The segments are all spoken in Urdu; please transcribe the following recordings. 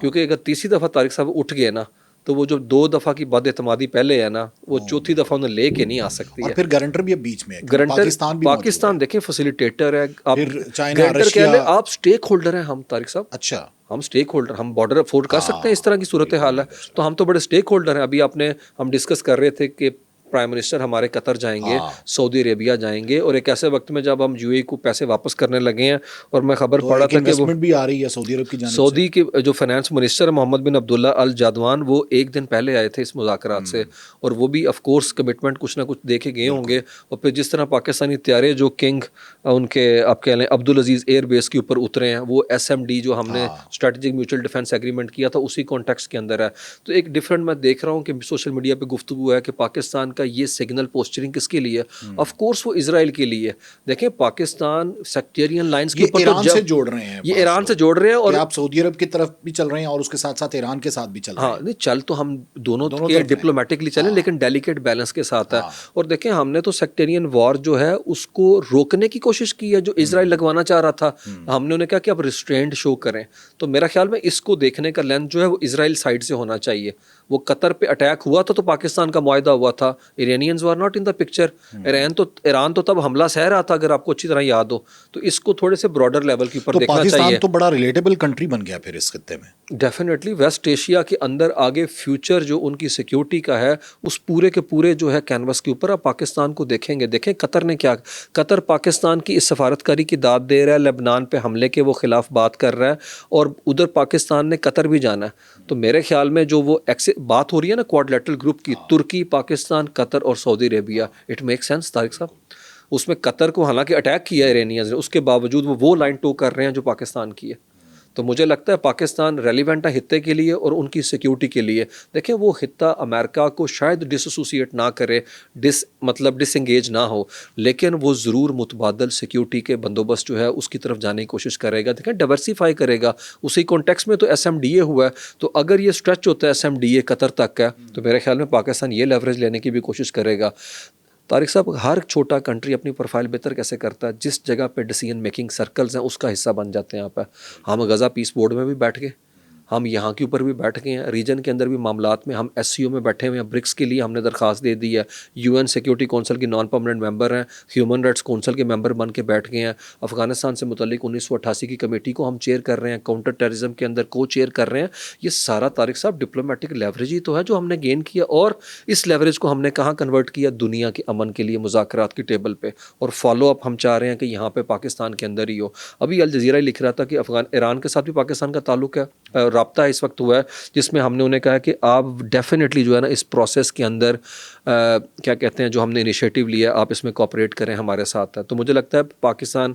کیونکہ اگر تیسری دفعہ طارق صاحب اٹھ گئے نا تو وہ جو 2 دفعہ کی بد اعتمادی پہلے ہے نا وہ چوتھی دفعہ انہیں لے کے نہیں آ سکتی اور ہے. پھر گارنٹر بھی اب بیچ میں ہے, گرنٹر بھی پاکستان دیکھیں فیسیلیٹیٹر ہے, آپ پھر چائنا, گرنٹر کہہ لیں, رشیا. آپ اسٹیک ہولڈر ہیں ہم طارق صاحب, اچھا, ہم اسٹیک ہولڈر, ہم بارڈر افورڈ کر سکتے ہیں اس طرح کی صورتحال ہے تو ہم تو بڑے اسٹیک ہولڈر ہیں. ابھی ہم ڈسکس کر رہے تھے کہ پرائم منسٹر ہمارے قطر جائیں گے, سعودی عربیہ جائیں گے, اور ایک ایسے وقت میں جب ہم یو اے کو پیسے واپس کرنے لگے ہیں, اور میں خبر پڑھا تھا کہ وہ بھی آ رہی ہے سعودی عرب کی جانب سے. سعودی کے جو فائنانس منسٹر محمد بن عبداللہ الجادوان وہ ایک دن پہلے آئے تھے اس مذاکرات سے, اور وہ بھی آف کورس کمٹمنٹ کچھ نہ کچھ دے کے گئے ہوں گے. اور پھر جس طرح پاکستانی طیارے جو کنگ ان کے آپ کہہ لیں عبدالعزیز ایئر بیس کے اوپر اترے ہیں, وہ SMD جو ہم نے اسٹریٹجک میوچل ڈیفینس ایگریمنٹ کیا تھا اسی کانٹیکسٹ کے اندر ہے. تو ایک ڈفرینٹ میں دیکھ رہا ہوں کہ سوشل میڈیا پہ گفتگو ہے کہ پاکستان کا یہ سگنل پوسچرنگ کس کے لیے, آف کورس وہ اسرائیل کے لیے. دیکھیں پاکستان سیکٹیرین لائنس کے اوپر ایران سے جوڑ رہے ہیں, یہ ایران سے جوڑ رہے ہیں, اور آپ سعودی عرب کی طرف بھی چل رہے ہیں اور اس کے ساتھ ساتھ ایران کے ساتھ بھی چل رہے ہیں. ہاں نہیں چل تو ہم دونوں کے ڈپلومیٹکلی چلیں, لیکن ڈیلیکیٹ بیلنس کے ساتھ ہے. اور دیکھیں ہم نے تو سیکٹیرین وار جو ہے اس کو روکنے کی کوشش کی ہے, جو اسرائیل لگوانا چاہ رہا تھا. ہم نے انہیں کہا کہ آپ ریسٹرینڈ شو کریں. تو میرا خیال میں اس کو دیکھنے کا لینس جو ہے وہ اسرائیل سائڈ سے ہونا چاہیے. وہ قطر پہ اٹیک ہوا تھا تو پاکستان کا معاہدہ ہوا تھا, Iranians were not in the picture. Iran تو تب حملہ سہ رہا تھا, اگر آپ کو اچھی طرح یاد ہو, تو اس کو تھوڑے سے براڈر لیول کے اوپر دیکھنا چاہیے. پاکستان تو بڑا ریلیٹیبل کنٹری بن گیا پھر اس خطے میں. ڈیفینیٹلی ویسٹ ایشیا کے اندر آگے فیوچر جو ان کی سیکیورٹی کا ہے اس پورے کے پورے جو ہے کینوس کے اوپر آپ پاکستان کو دیکھیں گے. دیکھیں قطر نے کیا, قطر پاکستان کی اس سفارتکاری کی داد دے رہا ہے, لبنان پہ حملے کے وہ خلاف بات کر رہا ہے, اور ادھر پاکستان نے قطر بھی جانا ہے. تو میرے خیال میں جو وہ بات ہو رہی ہے نا کوارڈلیٹرل گروپ کی, ترکی, پاکستان, قطر اور سعودی عربیہ, it make sense Tariq sahab. اس میں قطر کو حالانکہ اٹیک کیا ہے ایرانیز نے, اس کے باوجود وہ لائن ٹو کر رہے ہیں جو پاکستان کی ہے. تو مجھے لگتا ہے پاکستان ریلیونٹ ہے خطے کے لیے اور ان کی سیکیورٹی کے لیے. دیکھیں وہ خطہ امریکہ کو شاید ڈس ایسوسیٹ نہ کرے, ڈس انگیج نہ ہو, لیکن وہ ضرور متبادل سیکیورٹی کے بندوبست جو ہے اس کی طرف جانے کی کوشش کرے گا. دیکھیں ڈائیورسیفائی کرے گا. اسی کانٹیکس میں تو SMDA ہوا ہے, تو اگر یہ اسٹریچ ہوتا ہے SMDA قطر تک ہے تو میرے خیال میں پاکستان یہ لیوریج لینے کی بھی کوشش کرے گا. طارق صاحب ہر چھوٹا کنٹری اپنی پروفائل بہتر کیسے کرتا ہے, جس جگہ پہ ڈیسیجن میکنگ سرکلز ہیں اس کا حصہ بن جاتے ہیں. آپ ہم غزہ پیس بورڈ میں بھی بیٹھ گئے, ہم یہاں کے اوپر بھی بیٹھ گئے ہیں, ریجن کے اندر بھی معاملات میں ہم SCO میں بیٹھے ہوئے ہیں, برکس کے لیے ہم نے درخواست دے دی ہے, UN سیکیورٹی کونسل کی نان پرماننٹ ممبر ہیں, ہیومن رائٹس کونسل کے ممبر بن کے بیٹھ گئے ہیں, افغانستان سے متعلق 1988 کی کمیٹی کو ہم چیئر کر رہے ہیں, کاؤنٹر ٹیررزم کے اندر کو چیئر کر رہے ہیں. یہ سارا طارق صاحب ڈپلومیٹک لیوریج ہی تو ہے جو ہم نے گین کیا, اور اس لیوریج کو ہم نے کہاں کنورٹ کیا, دنیا کے امن کے لیے مذاکرات کی ٹیبل پہ, اور فالو اپ ہم چاہ رہے ہیں کہ یہاں پہ پاکستان کے اندر ہی ہو. ابھی الجزیرہ لکھ رہا تھا کہ ایران کے ساتھ بھی پاکستان کا تعلق ہے, رابطہ اس وقت ہوا ہے, جس میں ہم نے انہیں کہا کہ آپ ڈیفینیٹلی جو ہے نا اس پروسیس کے اندر کیا کہتے ہیں جو ہم نے انیشیٹو لیا آپ اس میں کوآپریٹ کریں ہمارے ساتھ. ہے تو مجھے لگتا ہے پاکستان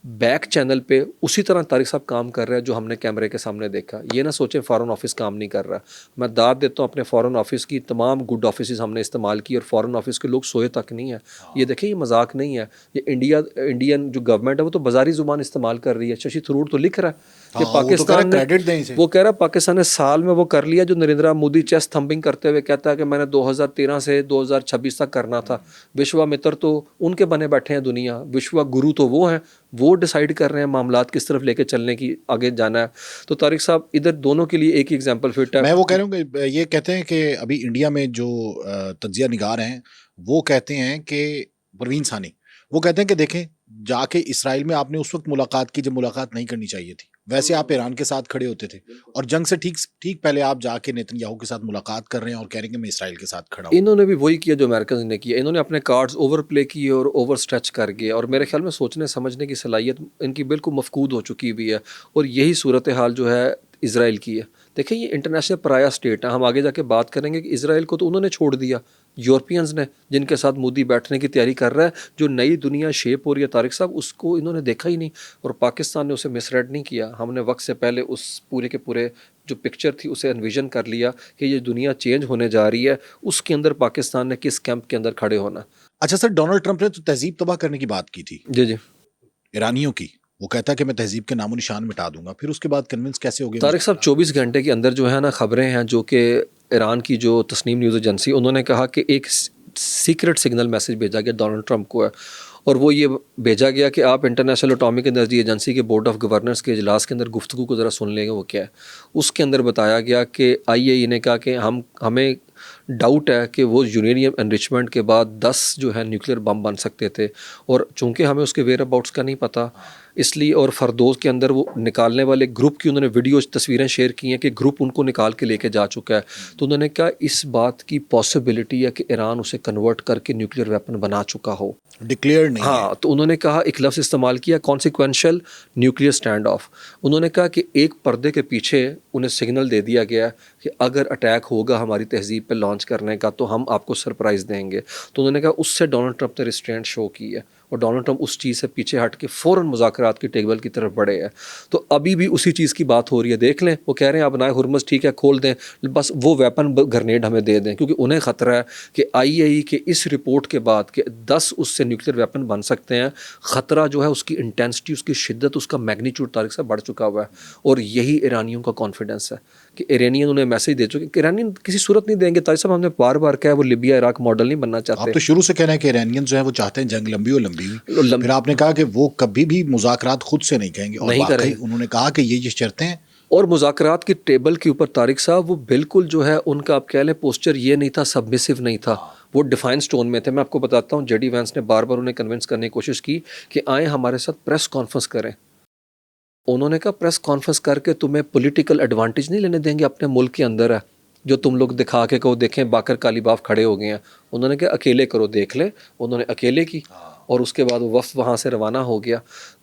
بیک چینل پہ اسی طرح طارق صاحب کام کر رہا ہے جو ہم نے کیمرے کے سامنے دیکھا. یہ نہ سوچیں فارن آفس کام نہیں کر رہا. میں داد دیتا ہوں اپنے فارن آفس کی, تمام گڈ آفیسز ہم نے استعمال کی اور فارن آفس کے لوگ سوئے تک نہیں ہیں. یہ دیکھیں یہ مذاق نہیں ہے, یہ انڈین جو گورنمنٹ ہے وہ تو بازاری زبان استعمال کر رہی ہے. ششی تھرور تو لکھ رہا ہے کہ پاکستان نے, وہ کہہ رہا ہے پاکستان نے سال میں وہ کر لیا جو نریندرا مودی چیسٹ تھمپنگ کرتے ہوئے کہتا ہے کہ میں نے 2013 سے 2026 تک کرنا تھا. وشوا متر تو ان کے بنے بیٹھے ہیں دنیا, وشوا گرو تو وہ ہیں, وہ ڈیسائیڈ کر رہے ہیں معاملات کس طرف لے کے چلنے کی آگے جانا ہے. تو طارق صاحب ادھر دونوں کے لیے ایک ہی ایگزامپل فٹ ہے. میں وہ کہہ رہا ہوں کہ یہ کہتے ہیں کہ ابھی انڈیا میں جو تجزیہ نگار ہیں وہ کہتے ہیں کہ پروین ثانی وہ کہتے ہیں کہ دیکھیں جا کے اسرائیل میں آپ نے اس وقت ملاقات کی جب ملاقات نہیں کرنی چاہیے تھی, ویسے آپ ایران کے ساتھ کھڑے ہوتے تھے, اور جنگ سے ٹھیک پہلے آپ جا کے نیتن یاہو کے ساتھ ملاقات کر رہے ہیں اور کہہ رہے ہیں کہ میں اسرائیل کے ساتھ کھڑا ہوں. انہوں نے بھی وہی کیا جو امریکنز نے کیا, انہوں نے اپنے کارڈز اوور پلے کیے اور اوور اسٹریچ کر گئے, اور میرے خیال میں سوچنے سمجھنے کی صلاحیت ان کی بالکل مفقود ہو چکی ہوئی ہے, اور یہی صورتحال جو ہے اسرائیل کی ہے. دیکھیں یہ انٹرنیشنل پرایا اسٹیٹ ہے, ہم آگے جا کے بات کریں گے کہ اسرائیل کو تو انہوں نے چھوڑ دیا, یورپینز نے جن کے ساتھ مودی بیٹھنے کی تیاری کر رہا ہے, جو نئی دنیا شیپ ہو رہی ہے طارق صاحب اس کو انہوں نے دیکھا ہی نہیں, اور پاکستان نے اسے مس ریڈ نہیں کیا. ہم نے وقت سے پہلے اس پورے کے پورے جو پکچر تھی اسے انویژن کر لیا کہ یہ دنیا چینج ہونے جا رہی ہے, اس کے اندر پاکستان نے کس کیمپ کے اندر کھڑے ہونا. اچھا سر, ڈونلڈ ٹرمپ نے تو تہذیب تباہ کرنے کی بات کی تھی جی ایرانیوں کی, وہ کہتا ہے کہ میں تہذیب کے نام و نشان مٹا دوں گا, پھر اس کے بعد کنونس کیسے ہو گیا طارق صاحب 24 گھنٹے کے اندر جو ہے نا خبریں ہیں جو کہ ایران کی جو تسنیم نیوز ایجنسی انہوں نے کہا کہ ایک سیکرٹ سگنل میسج بھیجا گیا ڈونلڈ ٹرمپ کو ہے, اور وہ یہ بھیجا گیا کہ آپ انٹرنیشنل اٹامک انرجی ایجنسی کے بورڈ آف گورنرز کے اجلاس کے اندر گفتگو کو ذرا سن لیں گے وہ کیا ہے. اس کے اندر بتایا گیا کہ IAEA نے کہا کہ ہمیں ڈاؤٹ ہے کہ وہ یورینیم انریچمنٹ کے بعد 10 جو ہے نیوکلیر بم بن سکتے تھے، اور چونکہ ہمیں اس کے ویئر اباؤٹس کا نہیں پتہ اس لیے، اور فردوس کے اندر وہ نکالنے والے گروپ کی انہوں نے ویڈیو تصویریں شیئر کی ہیں کہ گروپ ان کو نکال کے لے کے جا چکا ہے. تو انہوں نے کہا اس بات کی پاسبلٹی ہے کہ ایران اسے کنورٹ کر کے نیوکلیر ویپن بنا چکا ہو، ڈکلیئر نہیں ہے. ہاں. تو انہوں نے کہا ایک لفظ استعمال کیا کانسیکوینشل نیوکلیئر اسٹینڈ آف. انہوں نے کہا کہ ایک پردے کے پیچھے انہیں سگنل دے دیا گیا کہ اگر اٹیک ہوگا ہماری تہذیب پہ لانچ کرنے کا تو ہم آپ کو سرپرائز دیں گے. تو انہوں نے کہا اس سے ڈونلڈ ٹرمپ نے ریسٹرینٹ شو کی ہے، اور ڈونلڈ ٹرمپ اس چیز سے پیچھے ہٹ کے فوراً مذاکرات کی ٹیبل کی طرف بڑھے ہیں. تو ابھی بھی اسی چیز کی بات ہو رہی ہے. دیکھ لیں، وہ کہہ رہے ہیں اب نائے ہرمز ٹھیک ہے کھول دیں، بس وہ ویپن گرنیڈ ہمیں دے دیں، کیونکہ انہیں خطرہ ہے کہ IAEA کے اس رپورٹ کے بعد کہ 10 اس سے نیوکلیر ویپن بن سکتے ہیں، خطرہ جو ہے اس کی انٹینسٹی، اس کی شدت، اس کا میگنیچیوڈ طریق سے بڑھ چکا ہوا ہے. اور یہی ایرانیوں کا کانفیڈنس ہے کہ ایرانین انہیں میسج دے چکے کہ ایرانین کسی صورت نہیں دیں گے. طارق صاحب ہم نے بار بار کہا ہے وہ لیبیا عراق ماڈل نہیں بننا چاہتے. آپ تو شروع سے کہہ رہے ہیں کہ ایرانین جو ہیں وہ چاہتے ہیں جنگ لمبی ہو لمبی ہوئی، پھر آپ نے کہا کہ وہ کبھی بھی مذاکرات خود سے نہیں کہیں گے، اور واقعی انہوں نے کہا کہ یہ شرطیں ہیں. اور مذاکرات کی ٹیبل کے اوپر طارق صاحب وہ بالکل جو ہے ان کا آپ کہہ لیں پوسچر یہ نہیں تھا، سبمسو نہیں تھا، وہ ڈیفائن سٹون میں تھے. میں آپ کو بتاتا ہوں JD وینس نے بار بار انہیں کنونس کرنے کی کوشش کی کہ آئیں ہمارے ساتھ پریس کانفرنس کریں. انہوں نے کہا پریس کانفرنس کر کے تمہیں پولیٹیکل ایڈوانٹیج نہیں لینے دیں گے، اپنے ملک کے اندر ہے جو تم لوگ دکھا کے کہو دیکھیں باقر کالیباف کھڑے ہو گئے ہیں. انہوں نے کہا اکیلے کرو دیکھ لیں. انہوں نے اکیلے کی، اور اس کے بعد وہ وفد وہاں سے روانہ ہو گیا.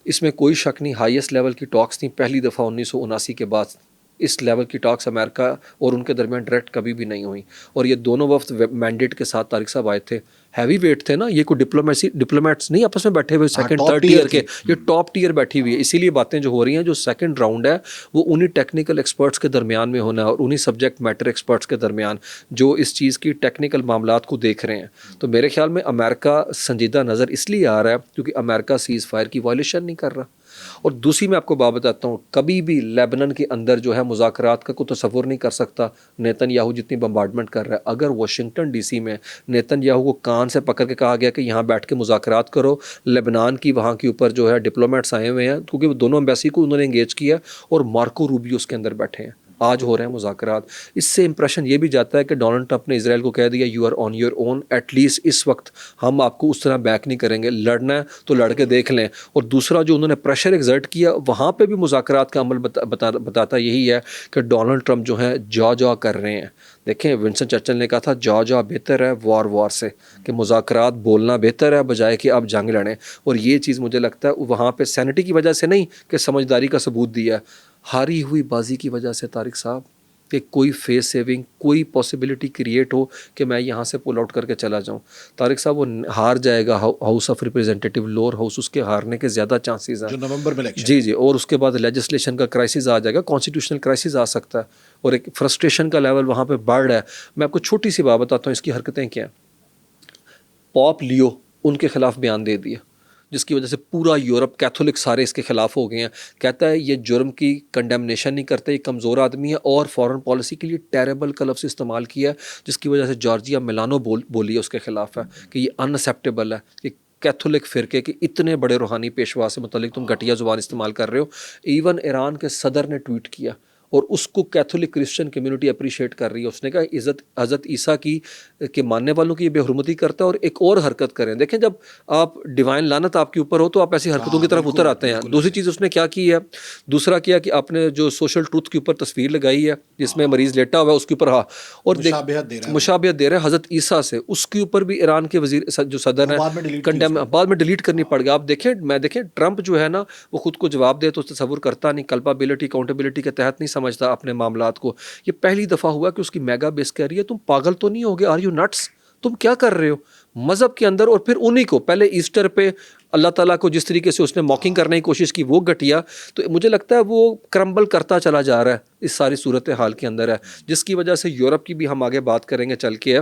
اس میں کوئی شک نہیں، ہائیسٹ لیول کی ٹاکس تھیں پہلی دفعہ 1979 کے بعد. اس لیول کی ٹاکس امریکہ اور ان کے درمیان ڈائریکٹ کبھی بھی نہیں ہوئی. اور یہ دونوں وفد مینڈیٹ کے ساتھ طارق صاحب آئے تھے. ہیوی ویٹ تھے نا، یہ کوئی ڈپلومیٹس نہیں آپس میں بیٹھے ہوئے سیکنڈ تھرڈ ٹیئر کے، یہ ٹاپ ٹیئر بیٹھی ہوئی ہے. اسی لیے باتیں جو ہو رہی ہیں، جو سیکنڈ راؤنڈ ہے وہ انہی ٹیکنیکل ایکسپرٹس کے درمیان میں ہونا ہے، اور انہی سبجیکٹ میٹر ایکسپرٹس کے درمیان جو اس چیز کی ٹیکنیکل معاملات کو دیکھ رہے ہیں. تو میرے خیال میں امریکہ سنجیدہ نظر اس لیے آ رہا ہے کیونکہ امریکہ سیز فائر کی وائلیشن نہیں کر رہا. اور دوسری میں آپ کو بات بتاتا ہوں، کبھی بھی لیبنن کے اندر جو ہے مذاکرات کا کوئی تصور نہیں کر سکتا نیتن یاہو جتنی بمبارڈمنٹ کر رہا ہے. اگر واشنگٹن DC میں نیتن یاہو کو کان سے پکڑ کے کہا گیا کہ یہاں بیٹھ کے مذاکرات کرو، لیبنان کی وہاں کے اوپر جو ہے ڈپلومیٹس آئے ہوئے ہیں کیونکہ وہ دونوں ایمبیسی کو انہوں نے انگیج کیا، اور مارکو روبیو اس کے اندر بیٹھے ہیں، آج ہو رہے ہیں مذاکرات. اس سے امپریشن یہ بھی جاتا ہے کہ ڈونلڈ ٹرمپ نے اسرائیل کو کہہ دیا you are on your own, at least اس وقت ہم آپ کو اس طرح بیک نہیں کریں گے، لڑنا ہے تو لڑ کے دیکھ لیں. اور دوسرا جو انہوں نے پریشر ایگزرٹ کیا وہاں پہ بھی مذاکرات کا عمل بتاتا یہی ہے کہ ڈونلڈ ٹرمپ جو ہیں جا کر رہے ہیں. دیکھیں ونسٹن چرچل نے کہا تھا جا بہتر ہے وار سے، کہ مذاکرات بولنا بہتر ہے بجائے کہ آپ جنگ لڑیں. اور یہ چیز مجھے لگتا ہے وہاں پہ سینٹی کی وجہ سے نہیں کہ سمجھداری کا ثبوت دیا ہے، ہاری ہوئی بازی کی وجہ سے طارق صاحب، کہ کوئی فیس سیونگ، کوئی پاسبلٹی کریٹ ہو کہ میں یہاں سے پل آؤٹ کر کے چلا جاؤں. طارق صاحب وہ ہار جائے گا house of representative, lower house, اس کے ہارنے کے زیادہ چانسز ہیں جو نومبر میں الیکشن. جی. اور اس کے بعد لیجسلیشن کا کرائسس آ جائے گا، کانسٹیٹیوشنل کرائسس آ سکتا ہے، اور ایک فرسٹریشن کا لیول وہاں پہ بڑھ رہا ہے. میں آپ کو چھوٹی سی بات بتاتا ہوں اس کی حرکتیں کیا ہیں. پاپ لیو ان کے خلاف بیان دے دیا، جس کی وجہ سے پورا یورپ کیتھولک سارے اس کے خلاف ہو گئے ہیں. کہتا ہے یہ جرم کی کنڈیمنیشن نہیں کرتے، یہ کمزور آدمی ہے، اور فارن پالیسی کے لیے ٹیریبل کا لفظ استعمال کیا ہے، جس کی وجہ سے جارجیا میلانو بولی ہے اس کے خلاف ہے کہ یہ ان ایکسیپٹیبل ہے کہ کیتھولک فرقے کے اتنے بڑے روحانی پیشوا سے متعلق تم گھٹیا زبان استعمال کر رہے ہو. ایون ایران کے صدر نے ٹویٹ کیا، اور اس کو کیتھولک کرسچن کمیونٹی اپریشیٹ کر رہی ہے. اس نے کہا حضرت عیسیٰ کی کے ماننے والوں کی یہ بے حرمتی کرتا ہے. اور ایک اور حرکت کریں، دیکھیں جب آپ ڈیوائن لعنت آپ کے اوپر ہو تو آپ ایسی حرکتوں کی طرف اتر آتے ہیں. دوسری چیز اس نے کیا کی ہے، دوسرا کیا کہ آپ نے جو سوشل ٹروتھ کے اوپر تصویر لگائی ہے جس میں مریض لیٹا ہوا ہے اس کے اوپر اور مشابہت دے رہا ہے حضرت عیسیٰ سے، اس کے اوپر بھی ایران کے وزیر جو صدر ہیں کنڈیم بعد میں ڈیلیٹ کرنی پڑ گیا. آپ دیکھیں ٹرمپ جو ہے نا وہ خود کو جواب دے تو تصور کرتا نہیں، کلپابلٹی اکاؤنٹیبلٹی کے تحت نہیں سمجھتا اپنے معاملات کو. یہ پہلی دفعہ ہوا کہ اس کی میگا بیس کہہ رہی ہے تم پاگل تو نہیں ہوگے، آر یو نٹس، تم کیا کر رہے ہو مذہب کے اندر. اور پھر انہی کو پہلے ایسٹر پہ اللہ تعالیٰ کو جس طریقے سے اس نے موکنگ کرنے کی کوشش کی وہ گھٹیا، تو مجھے لگتا ہے وہ کرمبل کرتا چلا جا رہا ہے اس ساری صورتحال کے اندر ہے، جس کی وجہ سے یورپ کی بھی ہم آگے بات کریں گے چل کے ہے.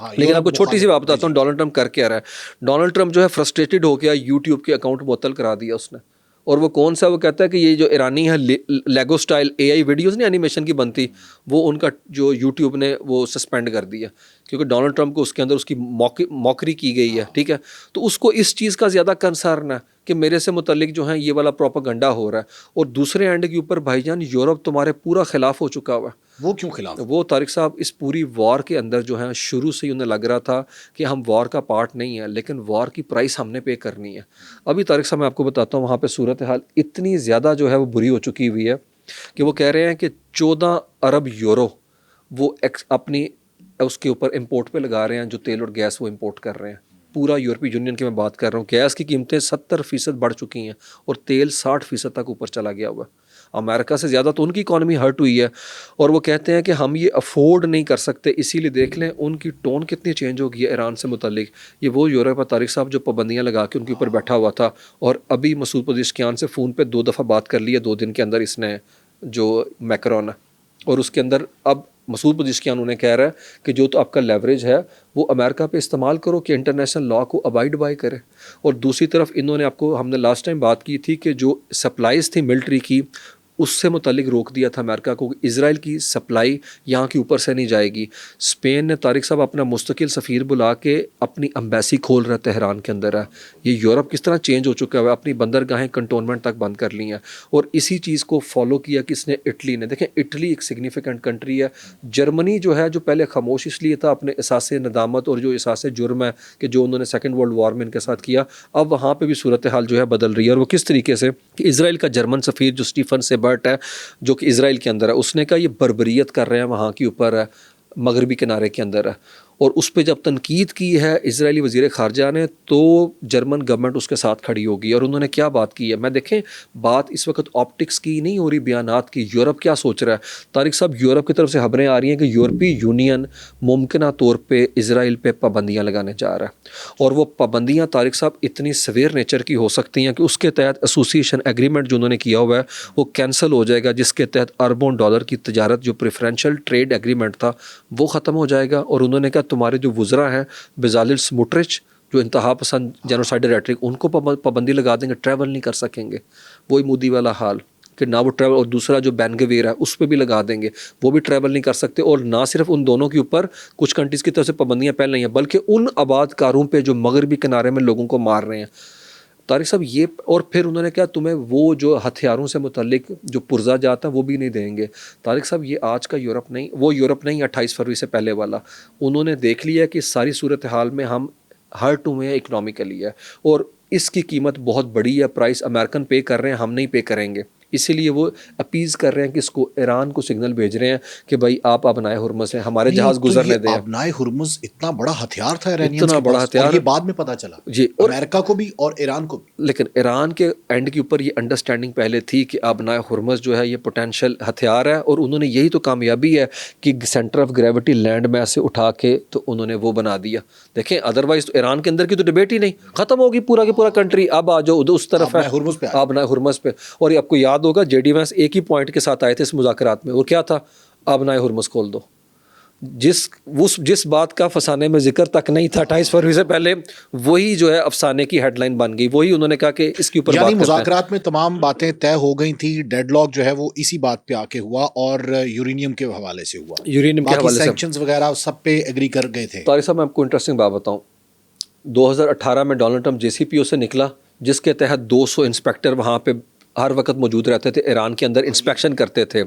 لیکن آپ کو چھوٹی سی بات بتاتا ہوں ڈونلڈ ٹرمپ کر کے آ رہا ہے. ڈونلڈ ٹرمپ جو ہے فرسٹریٹڈ ہو گیا، یوٹیوب کے اکاؤنٹ معطل کرا دیا اس نے. اور وہ کون سا، وہ کہتا ہے کہ یہ جو ایرانی ہے لیگو سٹائل AI ویڈیوز نہیں اینیمیشن کی بنتی، وہ ان کا جو یوٹیوب نے وہ سسپینڈ کر دیا کیونکہ ڈونلڈ ٹرمپ کو اس کے اندر اس کی موکری کی گئی ہے، ٹھیک ہے. تو اس کو اس چیز کا زیادہ کنسرن ہے کہ میرے سے متعلق جو ہے یہ والا پروپیگنڈا ہو رہا ہے. اور دوسرے اینڈ کے اوپر بھائی جان یورپ تمہارے پورا خلاف ہو چکا ہوا ہے. وہ کیوں خلاف؟ وہ طارق صاحب اس پوری وار کے اندر جو ہے شروع سے ہی انہیں لگ رہا تھا کہ ہم وار کا پارٹ نہیں ہے، لیکن وار کی پرائس ہم نے پے کرنی ہے. ابھی طارق صاحب میں آپ کو بتاتا ہوں وہاں پہ صورتحال اتنی زیادہ جو ہے وہ بری ہو چکی ہوئی ہے کہ وہ کہہ رہے ہیں کہ 14 ارب یورو وہ اپنی اس کے اوپر امپورٹ پہ لگا رہے ہیں، جو تیل اور گیس وہ امپورٹ کر رہے ہیں. پورا یورپی یونین کی میں بات کر رہا ہوں، گیس کی قیمتیں 70% بڑھ چکی ہیں اور تیل 60% تک اوپر چلا گیا ہوا ہے. امریکہ سے زیادہ تو ان کی اکانومی ہرٹ ہوئی ہے اور وہ کہتے ہیں کہ ہم یہ افورڈ نہیں کر سکتے. اسی لیے دیکھ لیں ان کی ٹون کتنی چینج ہو گئی ہے ایران سے متعلق. یہ وہ یورپ ہے طارق صاحب جو پابندیاں لگا کے ان کے اوپر بیٹھا ہوا تھا، اور ابھی مسعود پزشکیان سے فون پہ 2 دفعہ بات کر لی ہے 2 دن کے اندر اس نے، جو میکرون ہے. اور اس کے اندر اب مسعود پزشکیان انہیں کہہ رہا ہے کہ جو تو آپ کا لیوریج ہے وہ امریکہ پہ استعمال کرو کہ انٹرنیشنل لا کو ابائڈ بائی کرے. اور دوسری طرف انہوں نے، آپ کو ہم نے لاسٹ ٹائم بات کی تھی کہ جو سپلائیز تھی ملٹری کی اس سے متعلق روک دیا تھا امریکہ کو کہ اسرائیل کی سپلائی یہاں کے اوپر سے نہیں جائے گی. اسپین نے طارق صاحب اپنا مستقل سفیر بلا کے اپنی امبیسی کھول رہا ہے تہران کے اندر ہے. یہ یورپ کس طرح چینج ہو چکا ہے، اپنی بندرگاہیں کنٹونمنٹ تک بند کر لی ہیں. اور اسی چیز کو فالو کیا کس نے؟ اٹلی نے. دیکھیں اٹلی ایک سگنیفیکنٹ کنٹری ہے. جرمنی جو ہے جو پہلے خاموش اس لیے تھا اپنے احساس ندامت اور جو احساس جرم ہے کہ جو انہوں نے سیکنڈ ورلڈ وار میں ان کے ساتھ کیا، اب وہاں پہ بھی صورتحال جو ہے بدل رہی ہے. اور وہ کس طریقے سے کہ اسرائیل کا جرمن سفیر جو اسٹیفن سیبرٹ ہے جو کہ اسرائیل کے اندر ہے، اس نے کہا یہ بربریت کر رہے ہیں وہاں کے اوپر ہے، مغربی کنارے کے اندر ہے. اور اس پہ جب تنقید کی ہے اسرائیلی وزیر خارجہ نے تو جرمن گورنمنٹ اس کے ساتھ کھڑی ہوگی. اور انہوں نے کیا بات کی ہے؟ میں دیکھیں بات اس وقت آپٹکس کی نہیں ہو رہی، بیانات کی. یورپ کیا سوچ رہا ہے طارق صاحب؟ یورپ کی طرف سے خبریں آ رہی ہیں کہ یورپی یونین ممکنہ طور پہ اسرائیل پہ پابندیاں لگانے جا رہا ہے. اور وہ پابندیاں طارق صاحب اتنی سویر نیچر کی ہو سکتی ہیں کہ اس کے تحت ایسوسیشن ایگریمنٹ جو انہوں نے کیا ہوا ہے وہ کینسل ہو جائے گا، جس کے تحت اربوں ڈالر کی تجارت جو پریفرینشل ٹریڈ ایگریمنٹ تھا وہ ختم ہو جائے گا. اور انہوں نے کہا تمہارے جو وزراء ہیں بزالل سموٹرچ جو انتہا پسند جینوسائیڈل ریٹرک، ان کو پابندی لگا دیں گے، ٹریول نہیں کر سکیں گے. وہی مودی والا حال کہ نہ وہ ٹریول، اور دوسرا جو بین گویر ہے اس پہ بھی لگا دیں گے، وہ بھی ٹریول نہیں کر سکتے. اور نہ صرف ان دونوں کے اوپر کچھ کنٹریز کی طرف سے پابندیاں پہل نہیں ہیں بلکہ ان آباد کاروں پہ جو مغربی کنارے میں لوگوں کو مار رہے ہیں. طارق صاحب یہ، اور پھر انہوں نے کہا تمہیں وہ جو ہتھیاروں سے متعلق جو پرزہ جاتا ہے وہ بھی نہیں دیں گے. طارق صاحب یہ آج کا یورپ نہیں، وہ یورپ نہیں 28 فروری سے پہلے والا. انہوں نے دیکھ لیا کہ ساری صورتحال میں ہم ہرٹ ہوئے ہیں اکنامکلی ہے، اور اس کی قیمت بہت بڑی ہے. پرائس امریکن پے کر رہے ہیں، ہم نہیں پے کریں گے. اسی لیے وہ اپیز کر رہے ہیں کہ اس کو ایران کو سگنل بھیج رہے ہیں کہ بھائی آپ ابنائے ہرمز ہیں، ہمارے جہاز گزرنے دیں. ابنائے ہرمز اتنا بڑا ہتھیار تھا ایرانیئنز اتنا کے بڑا پاس، ہتھیار، اور یہ بعد میں پتہ چلا جی، اور امریکہ کو بھی اور ایران کو بھی. لیکن ایران کے اینڈ کے اوپر یہ انڈرسٹینڈنگ پہلے تھی کہ ابنائے ہرمز جو ہے یہ پوٹینشیل ہتھیار ہے. اور انہوں نے یہی تو کامیابی ہے کہ سینٹر آف گریوٹی لینڈ میں سے اٹھا کے تو انہوں نے وہ بنا دیا. دیکھیں ادروائز تو ایران کے اندر کی تو ڈبیٹ ہی نہیں، ختم ہوگی پورا کی پورا کنٹری. اب آ جاؤ اس طرف ہے ابنائے ہرمز پہ. اور یہ آپ کو یاد ہوگا JD وینس ایک ہی پوائنٹ کے ساتھ آئے تھے اس مذاکرات میں، وہ کیا تھا؟ ابنائے ہرمز کھول دو. جس بات کا فسانے میں ذکر تک نہیں تھا 28 فروری سے پہلے، وہی جو ہے افسانے کی ہیڈ لائن بن گئی. وہی انہوں نے کہا کہ اس کے اوپر یعنی بات کرتے ہیں. مذاکرات میں تمام باتیں طے ہو گئی تھی، ڈیڈ لاک جو ہے وہ اسی بات پہ آ کے ہوا اور یورینیم کے حوالے سے ہوا. یورینیم کے حوالے سے سینکشنز وغیرہ سب پہ ایگری کر گئے تھے. طارق صاحب میں آپ کو انٹرسٹنگ بات بتاؤں، 2018 میں ڈونلڈ ٹرمپ JCPO سے نکلا جس کے تحت 200 انسپیکٹر وہاں پہ ہر وقت موجود رہتے تھے، ایران کے اندر انسپیکشن کرتے تھے.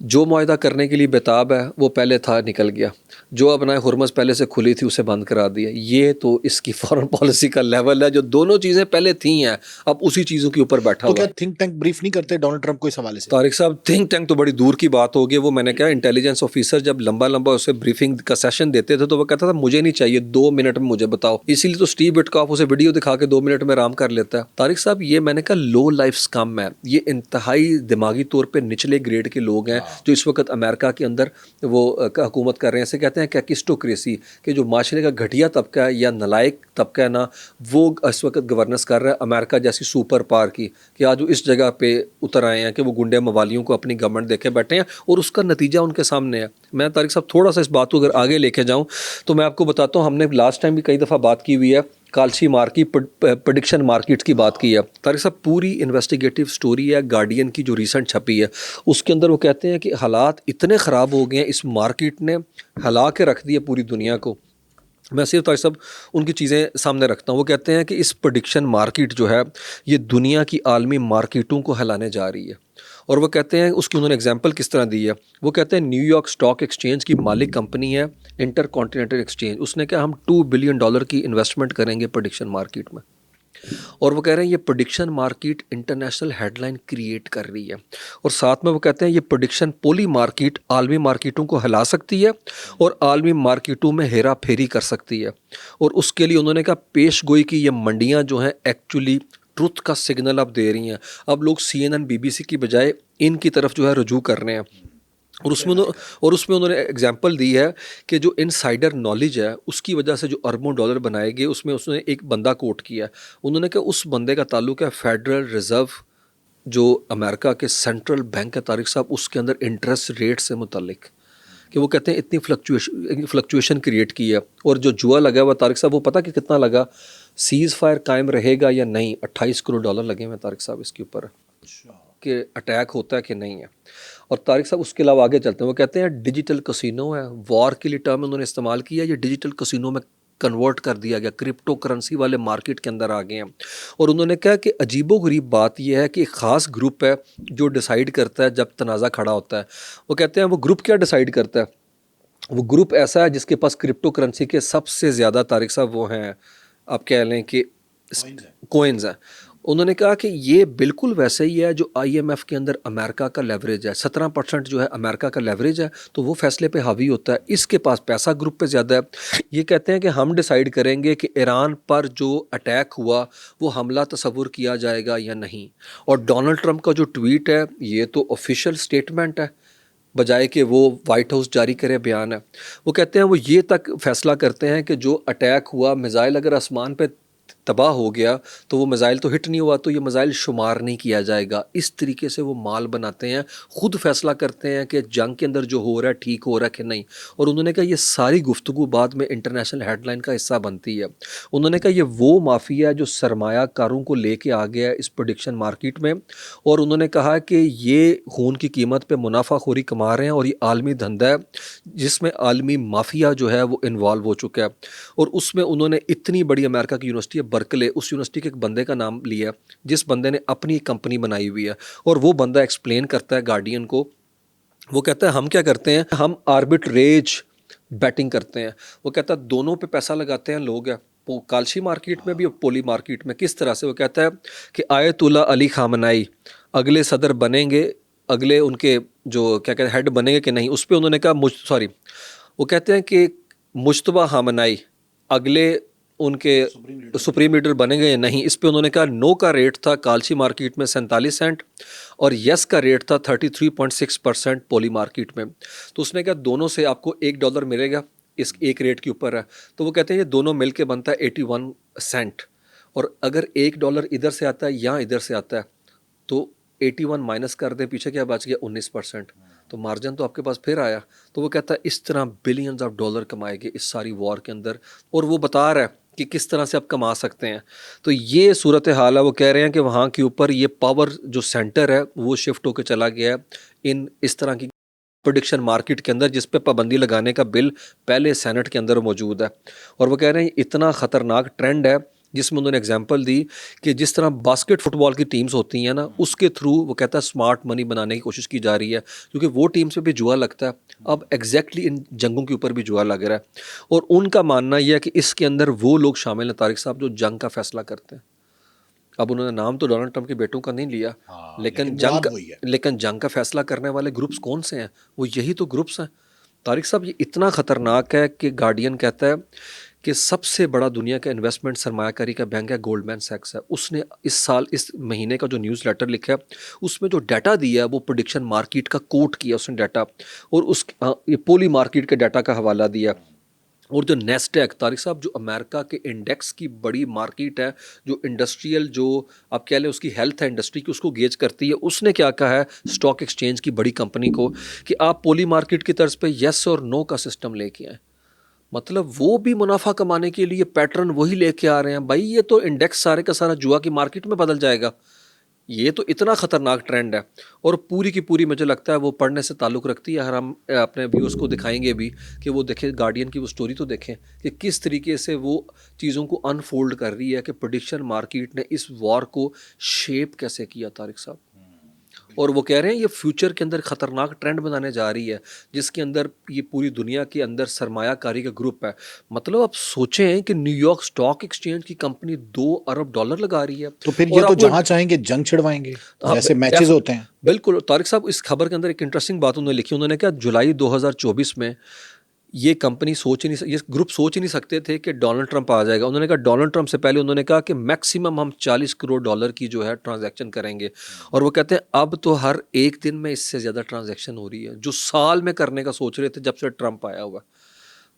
جو معاہدہ کرنے کے لیے بےتاب ہے وہ پہلے تھا، نکل گیا. جو ابنائے ہرمز پہلے سے کھلی تھی اسے بند کرا دیا. یہ تو اس کی فارن پالیسی کا لیول ہے. جو دونوں چیزیں پہلے تھیں ہیں اب اسی چیزوں کے اوپر بیٹھا تو ہوا. کیا تھنک ٹینک بریف نہیں کرتے ڈونلڈ ٹرمپ کو اس حوالے سے؟ طارق صاحب تھنک ٹینک تو بڑی دور کی بات ہوگی. وہ میں نے کہا انٹیلیجنس آفیسر جب لمبا اسے بریفنگ کا سیشن دیتے تھے تو وہ کہتا تھا مجھے نہیں چاہیے، 2 منٹ میں مجھے بتاؤ. اسی لیے تو اسٹیو وٹکاف اسے ویڈیو دکھا کے 2 منٹ میں آرام کر لیتا ہے. طارق صاحب یہ میں نے کہا لو لائف اسکم ہے، یہ انتہائی دماغی طور پہ نچلے گریڈ کے لوگ ہیں جو اس وقت امریکہ کے اندر وہ حکومت کر رہے ہیں. اسے کہتے ہیں کیکسٹوکریسی، کہ جو معاشرے کا گھٹیا طبقہ ہے یا نالائق طبقہ ہے نا، وہ اس وقت گورننس کر رہا ہے امریکہ جیسی سپر پاور کی. کہ آج وہ اس جگہ پہ اتر آئے ہیں کہ وہ گنڈے موالیوں کو اپنی گورنمنٹ دیکھے بیٹھے ہیں اور اس کا نتیجہ ان کے سامنے ہے. میں طارق صاحب تھوڑا سا اس بات کو اگر آگے لے کے جاؤں تو میں آپ کو بتاتا ہوں، ہم نے لاسٹ ٹائم بھی کئی دفعہ بات کی ہوئی ہے. کالسی مارکیٹ پریڈکشن مارکیٹس کی بات کی ہے طارق صاحب. پوری انویسٹیگیٹو سٹوری ہے گارڈین کی جو ریسنٹ چھپی ہے, اس کے اندر وہ کہتے ہیں کہ حالات اتنے خراب ہو گئے ہیں, اس مارکیٹ نے ہلا کے رکھ دیا پوری دنیا کو. میں صرف طارق صاحب ان کی چیزیں سامنے رکھتا ہوں. وہ کہتے ہیں کہ اس پریڈکشن مارکیٹ جو ہے یہ دنیا کی عالمی مارکیٹوں کو ہلانے جا رہی ہے. اور وہ کہتے ہیں اس کی انہوں نے اگزامپل کس طرح دی ہے. وہ کہتے ہیں نیو یارک اسٹاک ایکسچینج کی مالک کمپنی ہے انٹر کانٹیننٹل ایکسچینج, اس نے کہا ہم $2 بلین کی انویسٹمنٹ کریں گے پریڈکشن مارکیٹ میں. اور وہ کہہ رہے ہیں یہ prediction market international headline create کر رہی ہے. اور ساتھ میں وہ کہتے ہیں یہ پریڈکشن پولی مارکیٹ عالمی مارکیٹوں کو ہلا سکتی ہے اور عالمی مارکیٹوں میں ہیرا پھیری کر سکتی ہے. اور اس کے لیے انہوں نے کہا پیش گوئی کی یہ منڈیاں جو ہیں ایکچولی ٹروتھ کا سگنل اب دے رہی ہیں. اب لوگ CNN BBC کی بجائے ان کی طرف جو ہے رجوع کر رہے ہیں. اور اس میں انہوں نے ایگزامپل دی ہے کہ جو انسائڈر نالج ہے اس کی وجہ سے جو اربوں ڈالر بنائے گئے, اس میں اس نے ایک بندہ کوٹ کیا. انہوں نے کہا اس بندے کا تعلق ہے فیڈرل ریزرو جو امریکہ کے سینٹرل بینک ہے طارق صاحب, اس کے اندر انٹرسٹ ریٹ سے متعلق, کہ وہ کہتے ہیں اتنی فلکچویشن کریٹ کی ہے. اور جو جوا لگا ہوا طارق صاحب وہ پتہ کہ کتنا لگا, سیز فائر قائم رہے گا یا نہیں, $28 کروڑ لگے ہوئے طارق صاحب اس کے اوپر کہ اٹیک ہوتا ہے کہ نہیں ہے. اور طارق صاحب اس کے علاوہ آگے چلتے ہیں. وہ کہتے ہیں ڈیجیٹل کسینو ہے, وار کے لیے ٹرم انہوں نے استعمال کیا, یہ ڈیجیٹل کسینو میں کنورٹ کر دیا گیا, کرپٹو کرنسی والے مارکیٹ کے اندر آ گئے ہیں. اور انہوں نے کہا کہ عجیب و غریب بات یہ ہے کہ ایک خاص گروپ ہے جو ڈیسائیڈ کرتا ہے جب تنازع کھڑا ہوتا ہے. وہ کہتے ہیں وہ گروپ کیا ڈیسائیڈ کرتا ہے, وہ گروپ ایسا ہے جس کے پاس کرپٹو کرنسی کے سب سے زیادہ طارق صاحب وہ ہیں, آپ کہہ لیں کہ کوئنز ہیں. انہوں نے کہا کہ یہ بالکل ویسے ہی ہے جو IMF کے اندر امریکہ کا لیوریج ہے, 17% جو ہے امریکہ کا لیوریج ہے, تو وہ فیصلے پہ حاوی ہوتا ہے. اس کے پاس پیسہ گروپ پہ زیادہ ہے. یہ کہتے ہیں کہ ہم ڈیسائیڈ کریں گے کہ ایران پر جو اٹیک ہوا وہ حملہ تصور کیا جائے گا یا نہیں. اور ڈونلڈ ٹرمپ کا جو ٹویٹ ہے یہ تو آفیشیل سٹیٹمنٹ ہے بجائے کہ وہ وائٹ ہاؤس جاری کرے بیان ہے. وہ کہتے ہیں وہ یہ تک فیصلہ کرتے ہیں کہ جو اٹیک ہوا میزائل اگر آسمان پہ تباہ ہو گیا تو وہ میزائل تو ہٹ نہیں ہوا تو یہ میزائل شمار نہیں کیا جائے گا. اس طریقے سے وہ مال بناتے ہیں, خود فیصلہ کرتے ہیں کہ جنگ کے اندر جو ہو رہا ہے ٹھیک ہو رہا ہے کہ نہیں. اور انہوں نے کہا یہ ساری گفتگو بعد میں انٹرنیشنل ہیڈ لائن کا حصہ بنتی ہے. انہوں نے کہا یہ وہ مافیا ہے جو سرمایہ کاروں کو لے کے آ گیا ہے اس پریڈکشن مارکیٹ میں. اور انہوں نے کہا کہ یہ خون کی قیمت پہ منافع خوری کما رہے ہیں اور یہ عالمی دھندا ہے جس میں عالمی مافیا جو ہے وہ انوالو ہو چکا ہے. اور اس میں انہوں نے اتنی بڑی امریکہ کی یونیورسٹی ہے برکلے, اس یونیورسٹی کے ایک بندے کا نام لیا جس بندے نے اپنی کمپنی بنائی ہوئی ہے. اور وہ بندہ ایکسپلین کرتا ہے گارڈین کو, وہ کہتا ہے ہم کیا کرتے ہیں, ہم آربٹریج بیٹنگ کرتے ہیں. وہ کہتا ہے دونوں پہ پیسہ لگاتے ہیں لوگ ہیں, کالسی مارکیٹ میں بھی اور پولی مارکیٹ میں. کس طرح سے, وہ کہتا ہے کہ آیت اللہ علی خامنائی اگلے صدر بنیں گے, اگلے ان کے جو کیا کہتے ہیں ہیڈ بنیں گے کہ نہیں. اس پہ انہوں نے کہا وہ کہتے ہیں کہ مجتبیٰ خامنائی اگلے ان کے سپریم لیڈر بنیں گے یا نہیں. اس پہ انہوں نے کہا نو کا ریٹ تھا کالسی مارکیٹ میں 47 سینٹ اور یس کا ریٹ تھا 33.6% پولی مارکیٹ میں. تو اس نے کہا دونوں سے آپ کو $1 ملے گا, اس ایک ریٹ کے اوپر ہے. تو وہ کہتے ہیں یہ دونوں مل کے بنتا ہے 81 سینٹ. اور اگر $1 ادھر سے آتا ہے یا ادھر سے آتا ہے تو 81 مائنس کر دیں, پیچھے کیا بچ گیا 19%, تو مارجن تو آپ کے پاس پھر آیا. تو وہ کہتا ہے اس طرح بلینز آف ڈالر کمائے گے اس ساری وار کے اندر. اور وہ بتا رہا ہے کہ کس طرح سے آپ کما سکتے ہیں. تو یہ صورت حال ہے. وہ کہہ رہے ہیں کہ وہاں کے اوپر یہ پاور جو سینٹر ہے وہ شفٹ ہو کے چلا گیا ہے اس طرح کی پریڈکشن مارکیٹ کے اندر, جس پہ پابندی لگانے کا بل پہلے سینٹ کے اندر موجود ہے. اور وہ کہہ رہے ہیں اتنا خطرناک ٹرینڈ ہے جس میں انہوں نے اگزامپل دی کہ جس طرح باسکٹ فٹ بال کی ٹیمز ہوتی ہیں نا, اس کے تھرو وہ کہتا ہے اسمارٹ منی بنانے کی کوشش کی جا رہی ہے, کیونکہ وہ ٹیمز پہ بھی جوا لگتا ہے. اب ایگزیکٹلی ان جنگوں کے اوپر بھی جوا لگ رہا ہے. اور ان کا ماننا یہ ہے کہ اس کے اندر وہ لوگ شامل ہیں طارق صاحب جو جنگ کا فیصلہ کرتے ہیں. اب انہوں نے نام تو ڈونلڈ ٹرمپ کے بیٹوں کا نہیں لیا, لیکن جنگ کا فیصلہ کرنے والے گروپس کون سے ہیں, وہ یہی تو گروپس ہیں. طارق صاحب یہ اتنا خطرناک ہے کہ گارڈین کہتا ہے کہ سب سے بڑا دنیا کا انویسٹمنٹ سرمایہ کاری کا بینک ہے گولڈمین سیکس ہے. اس نے اس مہینے کا جو نیوز لیٹر لکھا ہے اس میں جو ڈیٹا دیا ہے وہ پریڈکشن مارکیٹ کا کوٹ کیا اس نے ڈیٹا, اور یہ پولی مارکیٹ کے ڈیٹا کا حوالہ دیا. اور جو نیسڈیک طارق صاحب جو امریکہ کے انڈیکس کی بڑی مارکیٹ ہے, جو انڈسٹریل جو آپ کہہ لیں اس کی ہیلتھ ہے انڈسٹری کی, اس کو گیج کرتی ہے, اس نے کیا کہا ہے اسٹاک ایکسچینج کی بڑی کمپنی کو کہ آپ پولی مارکیٹ کی طرز پہ یس اور نو کا سسٹم لے کے آئیں. مطلب وہ بھی منافع کمانے کے لیے پیٹرن وہی لے کے آ رہے ہیں. بھائی یہ تو انڈیکس سارے کا سارا جوا کی مارکیٹ میں بدل جائے گا. یہ تو اتنا خطرناک ٹرینڈ ہے. اور پوری کی پوری مجھے لگتا ہے وہ پڑھنے سے تعلق رکھتی ہے. اگر ہم اپنے ویوز کو دکھائیں گے بھی کہ وہ دیکھیں گارڈین کی وہ سٹوری تو دیکھیں کہ کس طریقے سے وہ چیزوں کو انفولڈ کر رہی ہے کہ پریڈکشن مارکیٹ نے اس وار کو شیپ کیسے کیا طارق صاحب. اور وہ کہہ رہے ہیں یہ فیوچر کے اندر خطرناک ٹرینڈ بنانے جا رہی ہے جس کے اندر یہ پوری دنیا کے اندر سرمایہ کاری کا گروپ ہے. مطلب آپ سوچیں کہ نیو یارک اسٹاک ایکسچینج کی کمپنی $2 ارب لگا رہی ہے. تو پھر یہ تو جہاں چاہیں گے جنگ چھڑوائیں گے جیسے میچز ہوتے ہیں. بالکل. طارق صاحب اس خبر کے اندر ایک انٹرسٹنگ بات انہوں نے لکھی. انہوں نے کہا جولائی 2024 میں یہ کمپنی یہ گروپ سوچ ہی نہیں سکتے تھے کہ ڈونلڈ ٹرمپ آ جائے گا. انہوں نے کہا ڈونلڈ ٹرمپ سے پہلے انہوں نے کہا کہ میکسیمم ہم $40 کروڑ کی جو ہے ٹرانزیکشن کریں گے. اور وہ کہتے ہیں اب تو ہر ایک دن میں اس سے زیادہ ٹرانزیکشن ہو رہی ہے جو سال میں کرنے کا سوچ رہے تھے جب سے ٹرمپ آیا ہوا.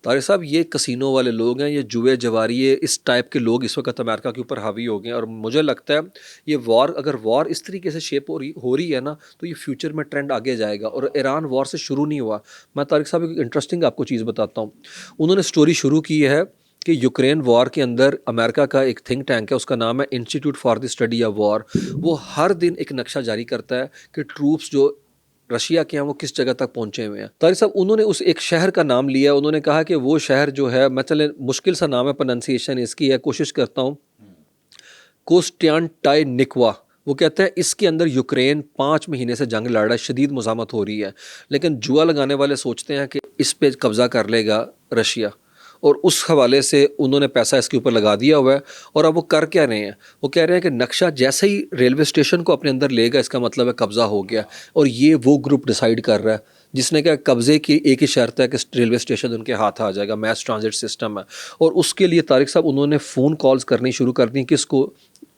طارق صاحب یہ کسینو والے لوگ ہیں, یہ جوئے جواریے اس ٹائپ کے لوگ اس وقت امریکہ کے اوپر حاوی ہو گئے ہیں. اور مجھے لگتا ہے یہ وار اگر وار اس طریقے سے شیپ ہو رہی ہے نا تو یہ فیوچر میں ٹرینڈ آگے جائے گا. اور ایران وار سے شروع نہیں ہوا. میں طارق صاحب ایک انٹرسٹنگ آپ کو چیز بتاتا ہوں. انہوں نے سٹوری شروع کی ہے کہ یوکرین وار کے اندر امریکہ کا ایک تھنک ٹینک ہے, اس کا نام ہے Institute for the Study of War. وہ ہر دن ایک نقشہ جاری کرتا ہے کہ ٹروپس جو رشیا کے ہیں وہ کس جگہ تک پہنچے ہوئے ہیں. طارق صاحب انہوں نے اس ایک شہر کا نام لیا. انہوں نے کہا کہ وہ شہر جو ہے میں چلے مشکل سا نام ہے پروننسیشن اس کی ہے, کوشش کرتا ہوں, کوسٹیانٹائنکوا. وہ کہتے ہیں اس کے اندر یوکرین 5 مہینے سے جنگ لڑ رہا ہے, شدید مزاحمت ہو رہی ہے, لیکن جوا لگانے والے سوچتے ہیں کہ اس پہ قبضہ کر لے گا رشیا. اور اس حوالے سے انہوں نے پیسہ اس کے اوپر لگا دیا ہوا ہے. اور اب وہ کر کیا رہے ہیں, وہ کہہ رہے ہیں کہ نقشہ جیسے ہی ریلوے اسٹیشن کو اپنے اندر لے گا اس کا مطلب ہے قبضہ ہو گیا. اور یہ وہ گروپ ڈیسائیڈ کر رہا ہے جس نے کہا قبضے کی ایک ہی شرط ہے کہ ریلوے اسٹیشن ان کے ہاتھ آ جائے گا, میس ٹرانزٹ سسٹم ہے. اور اس کے لیے طارق صاحب انہوں نے فون کالز کرنی شروع کر دی کس کو,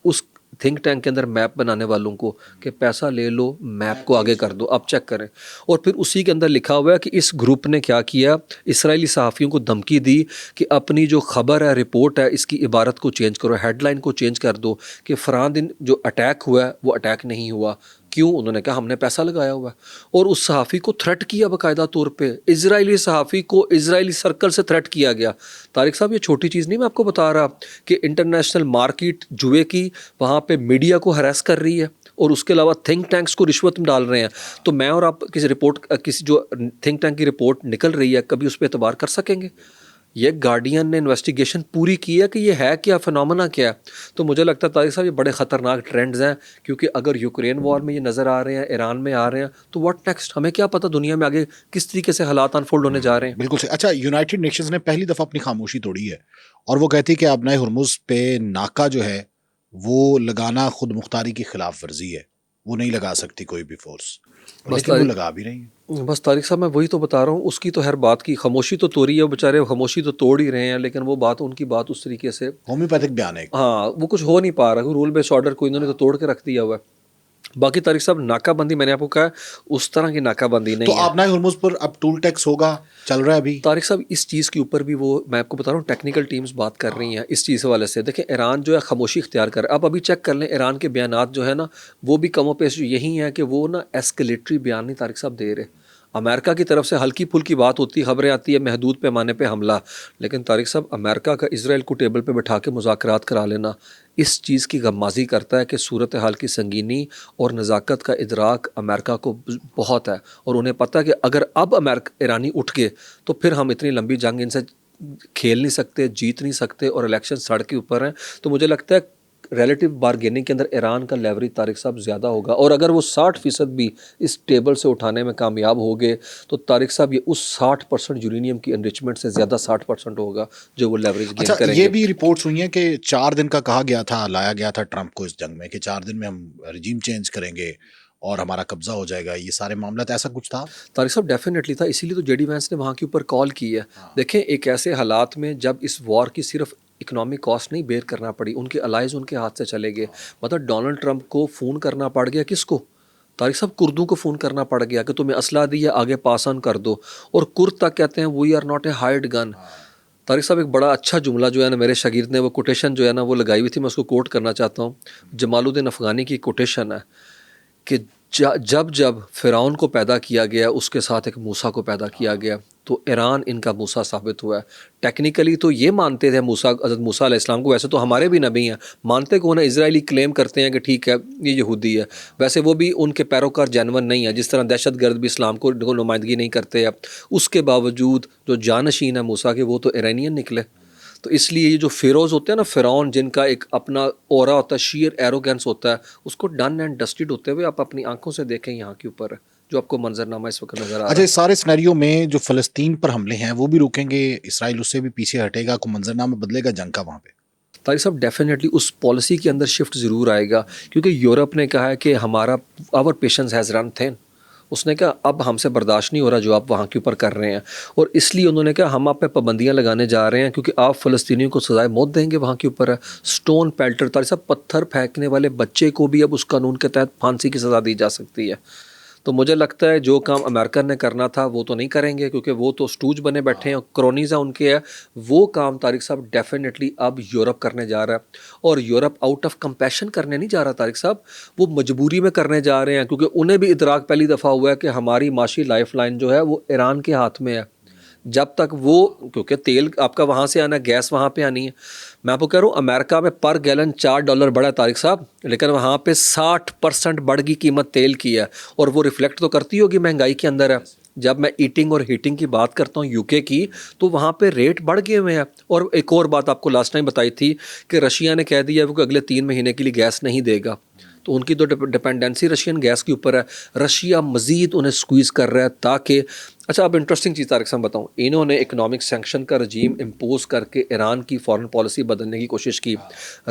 اس تھنک ٹینک کے اندر میپ بنانے والوں کو, کہ پیسہ لے لو میپ کو آگے کر دو, اب چیک کریں. اور پھر اسی کے اندر لکھا ہوا ہے کہ اس گروپ نے کیا کیا, اسرائیلی صحافیوں کو دھمکی دی کہ اپنی جو خبر ہے رپورٹ ہے اس کی عبارت کو چینج کرو, ہیڈ لائن کو چینج کر دو کہ فلاں دن جو اٹیک ہوا ہے وہ اٹیک نہیں ہوا. کیوں؟ انہوں نے کہا ہم نے پیسہ لگایا ہوا ہے. اور اس صحافی کو تھریٹ کیا باقاعدہ طور پہ, اسرائیلی صحافی کو اسرائیلی سرکل سے تھریٹ کیا گیا. طارق صاحب یہ چھوٹی چیز نہیں, میں آپ کو بتا رہا کہ انٹرنیشنل مارکیٹ جوئے کی وہاں پہ میڈیا کو ہراس کر رہی ہے اور اس کے علاوہ تھنک ٹینکس کو رشوت ڈال رہے ہیں. تو میں اور آپ کسی جو تھنک ٹینک کی رپورٹ نکل رہی ہے کبھی اس پہ اعتبار کر سکیں گے؟ یہ گارڈین نے انویسٹیگیشن پوری کی ہے کہ یہ ہے کیا, فنامنا کیا ہے. تو مجھے لگتا ہے طارق صاحب یہ بڑے خطرناک ٹرینڈز ہیں, کیونکہ اگر یوکرین وار میں یہ نظر آ رہے ہیں, ایران میں آ رہے ہیں, تو واٹ نیکسٹ, ہمیں کیا پتہ دنیا میں آگے کس طریقے سے حالات انفولڈ ہونے جا رہے ہیں. بالکل صحیح. اچھا, یونائٹڈ نیشنز نے پہلی دفعہ اپنی خاموشی توڑی ہے اور وہ کہتی ہے کہ ابنائے ہرمز پہ ناکا جو ہے وہ لگانا خود مختاری کی خلاف ورزی ہے, وہ نہیں لگا سکتی کوئی بھی فورس, لیکن وہ لگا بھی رہی ہیں. بس طارق صاحب میں وہی تو بتا رہا ہوں, اس کی تو ہر بات کی خاموشی تو توڑی ہے, بیچارے خاموشی تو توڑ ہی رہے ہیں, لیکن وہ بات ان کی بات اس طریقے سے ہومیوپیتھک بیان ہے, ہاں وہ کچھ ہو نہیں پا رہا. رول بیس آرڈر کو انہوں نے تو توڑ کے رکھ دیا ہوا ہے. باقی طارق صاحب ناکہ بندی میں نے آپ کو کہا اس طرح کی ناکہ بندی نہیں ہے. تو ابنائے ہرمز پر اب ٹول ٹیکس ہوگا, چل رہا ہے ابھی. طارق صاحب اس چیز کے اوپر بھی وہ میں آپ کو بتا رہا ہوں ٹیکنیکل ٹیمز بات کر رہی ہیں اس چیز حوالے سے. دیکھیں ایران جو ہے خاموشی اختیار کر رہا ہے. اب ابھی چیک کر لیں ایران کے بیانات جو ہے نا وہ بھی کم و بیش یہی ہیں کہ وہ نا ایسکلیٹری بیان نہیں طارق صاحب دے رہے. امریکہ کی طرف سے ہلکی پھلکی بات ہوتی ہے, خبریں آتی ہے محدود پیمانے پہ حملہ, لیکن طارق صاحب امریکہ کا اسرائیل کو ٹیبل پہ بٹھا کے مذاکرات کرا لینا اس چیز کی غمازی کرتا ہے کہ صورتحال کی سنگینی اور نزاکت کا ادراک امریکہ کو بہت ہے. اور انہیں پتہ ہے کہ اگر اب ایرانی اٹھ گئے تو پھر ہم اتنی لمبی جنگ ان سے کھیل نہیں سکتے, جیت نہیں سکتے, اور الیکشن سڑ کے اوپر ہیں. تو مجھے لگتا ہے ریلیٹیو بارگیننگ کے اندر ایران کا لیوریج طارق صاحب زیادہ ہوگا. اور اگر وہ 60% بھی اس ٹیبل سے اٹھانے میں کامیاب ہو گئے تو طارق صاحب یہ اس 60% یورینیم کی انریچمنٹ سے زیادہ 60% ہوگا جو وہ لیوریج گین کریں گے. یہ بھی رپورٹس ہوئی ہیں کہ 4 دن کا کہا گیا تھا, لایا گیا تھا ٹرمپ کو اس جنگ میں کہ 4 دن میں ہم رجیم چینج کریں گے اور ہمارا قبضہ ہو جائے گا. یہ سارے معاملات ایسا کچھ تھا طارق صاحب ڈیفینیٹلی تھا, اسی لیے تو جے ڈی وینس نے وہاں کے اوپر کال کی ہے. دیکھیں ایک ایسے حالات میں جب اس وار کی صرف اکنامک کاسٹ نہیں بیئر کرنا پڑی, ان کے الائز ان کے ہاتھ سے چلے گئے. مطلب ڈونلڈ ٹرمپ کو فون کرنا پڑ گیا, کس کو طارق صاحب, کردوں کو فون کرنا پڑ گیا کہ تمہیں اسلحہ دی ہے آگے پاس آن کر دو. اور کرد تک کہتے ہیں we are not a hired gun. Tariq sahab ایک بڑا اچھا جملہ جو ہے نا میرے شاگرد نے وہ کوٹیشن جو ہے نا وہ لگائی ہوئی تھی, میں اس کو کوٹ کرنا چاہتا ہوں. جمال الدین افغانی کی کوٹیشن ہے کہ جب فرعون کو پیدا کیا گیا اس کے ساتھ ایک موسیٰ کو پیدا کیا گیا, تو ایران ان کا موسیٰ ثابت ہوا ہے. ٹیکنیکلی تو یہ مانتے تھے حضرت موسیٰ علیہ السلام کو, ویسے تو ہمارے بھی نبی ہیں, مانتے کون ہیں؟ اسرائیلی کلیم کرتے ہیں کہ ٹھیک ہے یہ یہودی ہے, ویسے وہ بھی ان کے پیروکار جینون نہیں ہے, جس طرح دہشت گرد بھی اسلام کو نمائندگی نہیں کرتے ہیں. اس کے باوجود جو جانشین ہے موسیٰ کے وہ تو ایرانین نکلے. تو اس لیے یہ جو فیروز ہوتے ہیں نا, فرعون, جن کا ایک اپنا اورا ہوتا ہے, شیئر ایروگینس ہوتا ہے, اس کو ڈن اینڈ ڈسٹڈ ہوتے ہوئے آپ اپنی آنکھوں سے دیکھیں یہاں کے اوپر جو آپ کو منظرنامہ اس وقت نظر آ رہا ہے. اچھا, اس سارے سینیریو میں جو فلسطین پر حملے ہیں وہ بھی رکیں گے, اسرائیل اس سے بھی پیچھے ہٹے گا, کوئی منظرنامہ بدلے گا جنگ کا وہاں پہ؟ طارق صاحب ڈیفینیٹلی اس پالیسی کے اندر شفٹ ضرور آئے گا, کیونکہ یورپ نے کہا ہے کہ ہمارا آور پیشنس ہیز رن تھن. اس نے کہا اب ہم سے برداشت نہیں ہو رہا جو آپ وہاں کے اوپر کر رہے ہیں, اور اس لیے انہوں نے کہا ہم آپ پہ پابندیاں لگانے جا رہے ہیں, کیونکہ آپ فلسطینیوں کو سزائے موت دیں گے وہاں کے اوپر ہے. سٹون پیلٹر, طارق صاحب پتھر پھینکنے والے بچے کو بھی اب اس قانون کے تحت پھانسی کی سزا دی جا سکتی ہے. تو مجھے لگتا ہے جو کام امریکہ نے کرنا تھا وہ تو نہیں کریں گے, کیونکہ وہ تو اسٹوج بنے بیٹھے ہیں, کرونیز ہیں ان کے, ہے وہ کام طارق صاحب ڈیفینیٹلی اب یورپ کرنے جا رہا ہے. اور یورپ آؤٹ آف کمپیشن کرنے نہیں جا رہا طارق صاحب, وہ مجبوری میں کرنے جا رہے ہیں, کیونکہ انہیں بھی ادراک پہلی دفعہ ہوا ہے کہ ہماری معاشی لائف لائن جو ہے وہ ایران کے ہاتھ میں ہے. جب تک وہ, کیونکہ تیل آپ کا وہاں سے آنا ہے, گیس وہاں پہ آنی ہے. میں آپ کو کہہ رہا ہوں امریکہ میں پر گیلن $4 بڑھا ہے طارق صاحب, لیکن وہاں پہ 60% بڑھ گئی قیمت تیل کی ہے, اور وہ ریفلیکٹ تو کرتی ہوگی مہنگائی کے اندر ہے. جب میں ایٹنگ اور ہیٹنگ کی بات کرتا ہوں یو کے کی, تو وہاں پہ ریٹ بڑھ گئے ہوئے ہیں. اور ایک اور بات آپ کو لاسٹ ٹائم بتائی تھی کہ رشیا نے کہہ دیا ہے وہ اگلے 3 مہینے کے لیے گیس نہیں دے گا, تو ان کی تو ڈپینڈنسی رشین گیس کے اوپر ہے. رشیا مزید انہیں سکویز کر رہا ہے تاکہ, اچھا اب انٹرسٹنگ چیز طارق صاحب بتاؤں, انہوں نے اکنامک سینکشن کا رجیم امپوز کر کے ایران کی فارن پالیسی بدلنے کی کوشش کی.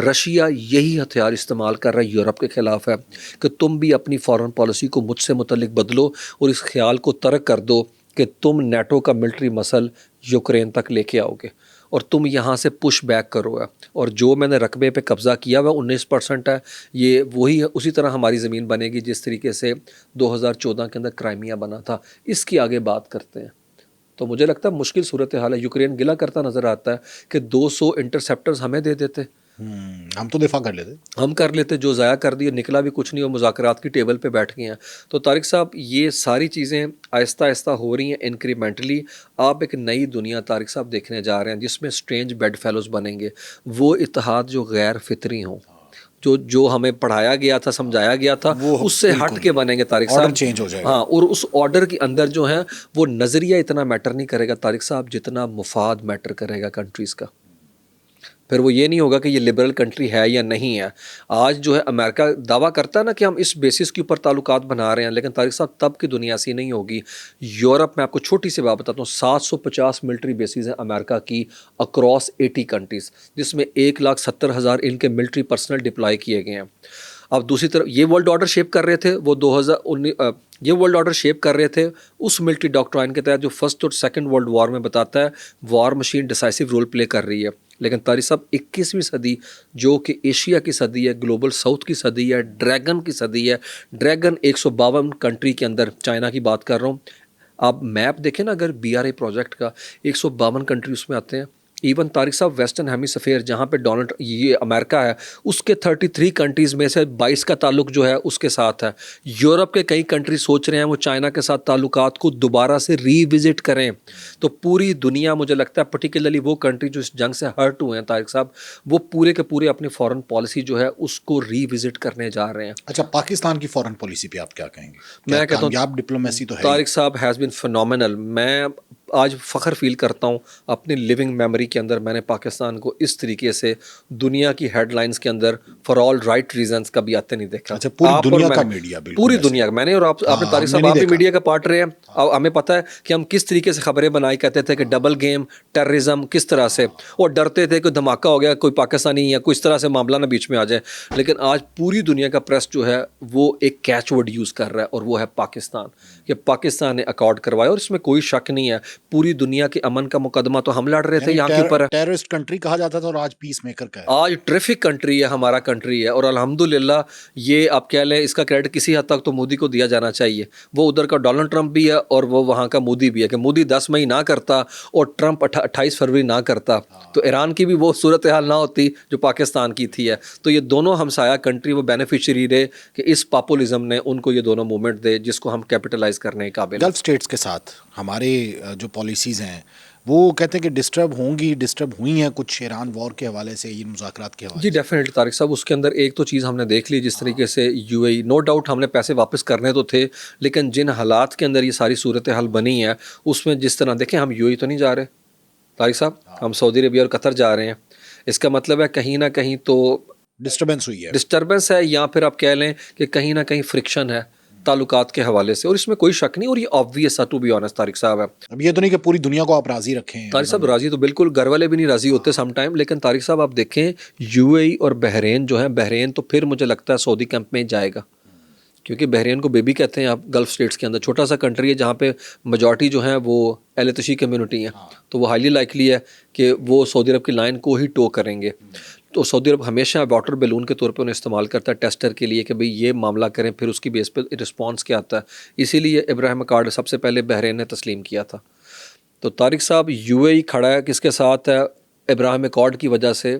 رشیا یہی ہتھیار استعمال کر رہا ہے یورپ کے خلاف ہے کہ تم بھی اپنی فارن پالیسی کو مجھ سے متعلق بدلو, اور اس خیال کو ترک کر دو کہ تم نیٹو کا ملٹری مسل یوکرین تک لے کے آؤ گے اور تم یہاں سے پش بیک کرو گا. اور جو میں نے رقبے پہ قبضہ کیا ہوا 19% ہے, یہ وہی اسی طرح ہماری زمین بنے گی جس طریقے سے 2014 کے اندر کرائمیا بنا تھا. اس کی آگے بات کرتے ہیں. تو مجھے لگتا ہے مشکل صورتحال ہے. یوکرین گلا کرتا نظر آتا ہے کہ 200 انٹرسیپٹرز ہمیں دے دیتے, ہم تو دفاع کر لیتے, جو ضائع کر دیا, نکلا بھی کچھ نہیں, اور مذاکرات کی ٹیبل پہ بیٹھ گئے ہیں. تو طارق صاحب یہ ساری چیزیں آہستہ آہستہ ہو رہی ہیں انکریمنٹلی. آپ ایک نئی دنیا طارق صاحب دیکھنے جا رہے ہیں جس میں اسٹرینج بیڈ فیلوز بنیں گے, وہ اتحاد جو غیر فطری ہوں, جو ہمیں پڑھایا گیا تھا, سمجھایا گیا تھا, اس سے ہٹ کے بنیں گے طارق صاحب. چینج ہو جائے گا. ہاں, اور اس آرڈر کے اندر جو ہے وہ نظریہ اتنا میٹر نہیں کرے گا طارق صاحب جتنا مفاد میٹر کرے گا کنٹریز کا. پھر وہ یہ نہیں ہوگا کہ یہ لبرل کنٹری ہے یا نہیں ہے. آج جو ہے امریکہ دعویٰ کرتا ہے نا کہ ہم اس بیسس کے اوپر تعلقات بنا رہے ہیں, لیکن طارق صاحب تب کی دنیا ایسی نہیں ہوگی. یورپ میں آپ کو چھوٹی سی بات بتاتا ہوں, 750 ملٹری بیسز ہیں امریکہ کی اکراس 80 کنٹریز, جس میں 1,70,000 ان کے ملٹری پرسنل ڈپلائی کیے گئے ہیں. اب دوسری طرف یہ ورلڈ آرڈر شیپ کر رہے تھے وہ 2019 یہ ورلڈ آرڈر شیپ کر رہے تھے اس ملٹری ڈاکٹرائن کے تحت جو فرسٹ اور سیکنڈ ورلڈ وار میں بتاتا ہے وار مشین ڈیسائسو رول پلے کر رہی ہے. لیکن طارق صاحب 21ویں صدی جو کہ ایشیا کی صدی ہے, گلوبل ساؤتھ کی صدی ہے, ڈریگن کی صدی ہے. ڈریگن 152 کنٹری کے اندر, چائنا کی بات کر رہا ہوں. آپ میپ دیکھیں نا اگر BRA پروجیکٹ کا, 152 کنٹری اس میں آتے ہیں. ایون طارق صاحب ویسٹرن ہیمی سفیئر جہاں پہ ڈونلڈ یہ امریکہ ہے, اس کے 33 کنٹریز میں سے 22 کا تعلق جو ہے اس کے ساتھ ہے. یورپ کے کئی کنٹری سوچ رہے ہیں وہ چائنا کے ساتھ تعلقات کو دوبارہ سے ری وزٹ کریں. تو پوری دنیا مجھے لگتا ہے پرٹیکولرلی وہ کنٹری جو اس جنگ سے ہرٹ ہوئے ہیں طارق صاحب, وہ پورے کے پورے اپنی فارن پالیسی جو ہے اس کو ری وزٹ کرنے جا رہے ہیں. اچھا, پاکستان کی فارن پالیسی پہ آپ کیا کہیں گے؟ میں کہتا ہوں کامیاب ڈپلومیسی تو ہے طارق صاحب ہیز بین فینومینل. میں آج فخر فیل کرتا ہوں اپنی لیونگ میموری کے اندر میں نے پاکستان کو اس طریقے سے دنیا کی ہیڈ لائنز کے اندر فار آل رائٹ ریزنز کبھی آتے نہیں دیکھا. اچھا, پوری دنیا کا میڈیا, پوری دنیا میں نے, اور آپ نے طارق صاحب آپ بھی میڈیا کا پارٹ رہے ہیں, ہمیں پتہ ہے کہ ہم کس طریقے سے خبریں بنائی کرتے تھے کہ ڈبل گیم, ٹیررزم کس طرح سے, اور ڈرتے تھے کہ دھماکہ ہو گیا کوئی پاکستانی یا کوئی اس طرح سے معاملہ نہ بیچ میں آ جائے. لیکن آج پوری دنیا کا پریس جو ہے وہ ایک کیچ ورڈ یوز کر رہا ہے, اور وہ ہے پاکستان. کہ پاکستان نے اکارڈ کروایا, اور اس میں کوئی شک نہیں ہے پوری دنیا کے امن کا مقدمہ تو ہم لڑ رہے تھے یہاں کے اوپر. ٹیررسٹ کنٹری کہا جاتا تھا اور آج پیس میکر کا ہے. آج ٹریفک کنٹری ہے ہمارا کنٹری ہے, اور الحمدللہ یہ آپ کہہ لیں اس کا کریڈٹ کسی حد تک تو مودی کو دیا جانا چاہیے. وہ ادھر کا ڈونلڈ ٹرمپ بھی ہے اور وہ وہاں کا مودی بھی ہے, کہ مودی 10 مئی نہ کرتا اور ٹرمپ 28 فروری نہ کرتا تو ایران کی بھی وہ صورتحال نہ ہوتی جو پاکستان کی تھی ہے. تو یہ دونوں ہمسایہ کنٹری وہ بینیفیشری رہے کہ اس پاپولزم نے ان کو یہ دونوں موومنٹ دے جس کو ہم کیپٹلائز کرنے کے قابل. گلف اسٹیٹس کے ساتھ ہمارے جو پالیسیز ہیں وہ کہتے ہیں کہ ڈسٹرب ہوئی ہیں کچھ ایران وار کے حوالے سے، یہ مذاکرات کے حوالے جی ڈیفینیٹلی طارق صاحب، اس کے اندر ایک تو چیز ہم نے دیکھ لی، جس طریقے سے you a E, no doubt ہم نے پیسے واپس کرنے تو تھے، لیکن جن حالات کے اندر یہ ساری صورتحال بنی ہے اس میں جس طرح دیکھیں، ہم یو اے ای تو نہیں جا رہے طارق صاحب، ہم سعودی عربیہ اور قطر جا رہے ہیں. اس کا مطلب ہے کہیں نہ کہیں تو ڈسٹربنس ہوئی ہے. ڈسٹربنس ہے، یا پھر آپ کہہ لیں کہ کہیں نہ کہیں فرکشن ہے تعلقات کے حوالے سے، اور اس میں کوئی شک نہیں، اور یہ آبویس ہے ٹو بی آنیسٹ طارق صاحب ہے. اب یہ تو نہیں کہ پوری دنیا کو آپ راضی رکھیں ہیں. طارق صاحب راضی تو بالکل گھر والے بھی نہیں راضی ہوتے سم ٹائم، لیکن طارق صاحب آپ دیکھیں یو اے ای اور بحرین جو ہے، بحرین تو پھر مجھے لگتا ہے سعودی کیمپ میں ہی جائے گا، کیونکہ بحرین کو بیبی کہتے ہیں آپ گلف اسٹیٹس کے اندر، چھوٹا سا کنٹری ہے جہاں پہ میجورٹی جو ہیں وہ اہل تشیع کمیونٹی ہیں، تو وہ ہائیلی لائکلی ہے کہ وہ سعودی عرب کی لائن کو ہی ٹو کریں گے. تو سعودی عرب ہمیشہ واٹر بیلون کے طور پہ انہیں استعمال کرتا ہے ٹیسٹر کے لیے، کہ بھئی یہ معاملہ کریں، پھر اس کی بیس پہ رسپانس کیا آتا ہے. اسی لیے ابراہیم کارڈ سب سے پہلے بحرین نے تسلیم کیا تھا. تو طارق صاحب یو اے ای کھڑا ہے کس کے ساتھ ہے؟ ابراہیم اکارڈ کی وجہ سے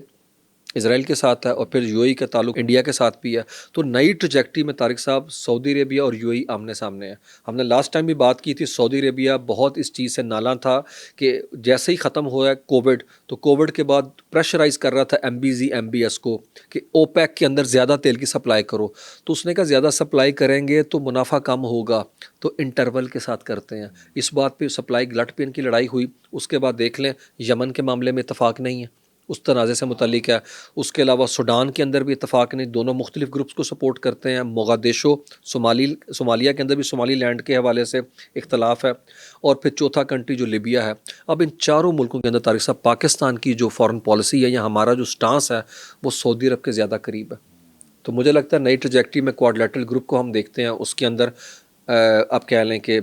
اسرائیل کے ساتھ ہے، اور پھر یو اے ای کا تعلق انڈیا کے ساتھ بھی ہے. تو نئی ٹریجیکٹری میں طارق صاحب سعودی عربیہ اور یو اے ای آمنے سامنے ہے. ہم نے لاسٹ ٹائم بھی بات کی تھی، سعودی عربیہ بہت اس چیز سے نالاں تھا کہ جیسے ہی ختم ہوا ہے کووڈ، تو کووڈ کے بعد پریشرائز کر رہا تھا ایم بی ایس کو کہ اوپیک کے اندر زیادہ تیل کی سپلائی کرو. تو اس نے کہا زیادہ سپلائی کریں گے تو منافع کم ہوگا، تو انٹرول کے ساتھ کرتے ہیں. اس بات پہ سپلائی گلٹ پہ ان کی لڑائی ہوئی. اس کے بعد دیکھ لیں یمن کے معاملے میں اتفاق نہیں ہے، اس تنازع سے متعلق ہے. اس کے علاوہ سوڈان کے اندر بھی اتفاق نہیں، دونوں مختلف گروپس کو سپورٹ کرتے ہیں. موغادیشو صومالیہ کے اندر بھی صومالی لینڈ کے حوالے سے اختلاف ہے. اور پھر چوتھا کنٹری جو لیبیا ہے. اب ان چاروں ملکوں کے اندر طارق صاحب پاکستان کی جو فارن پالیسی ہے یا ہمارا جو سٹانس ہے وہ سعودی عرب کے زیادہ قریب ہے. تو مجھے لگتا ہے نئی ٹریجیکٹری میں کوادلیٹرل گروپ کو ہم دیکھتے ہیں، اس کے اندر آپ کہہ لیں کہ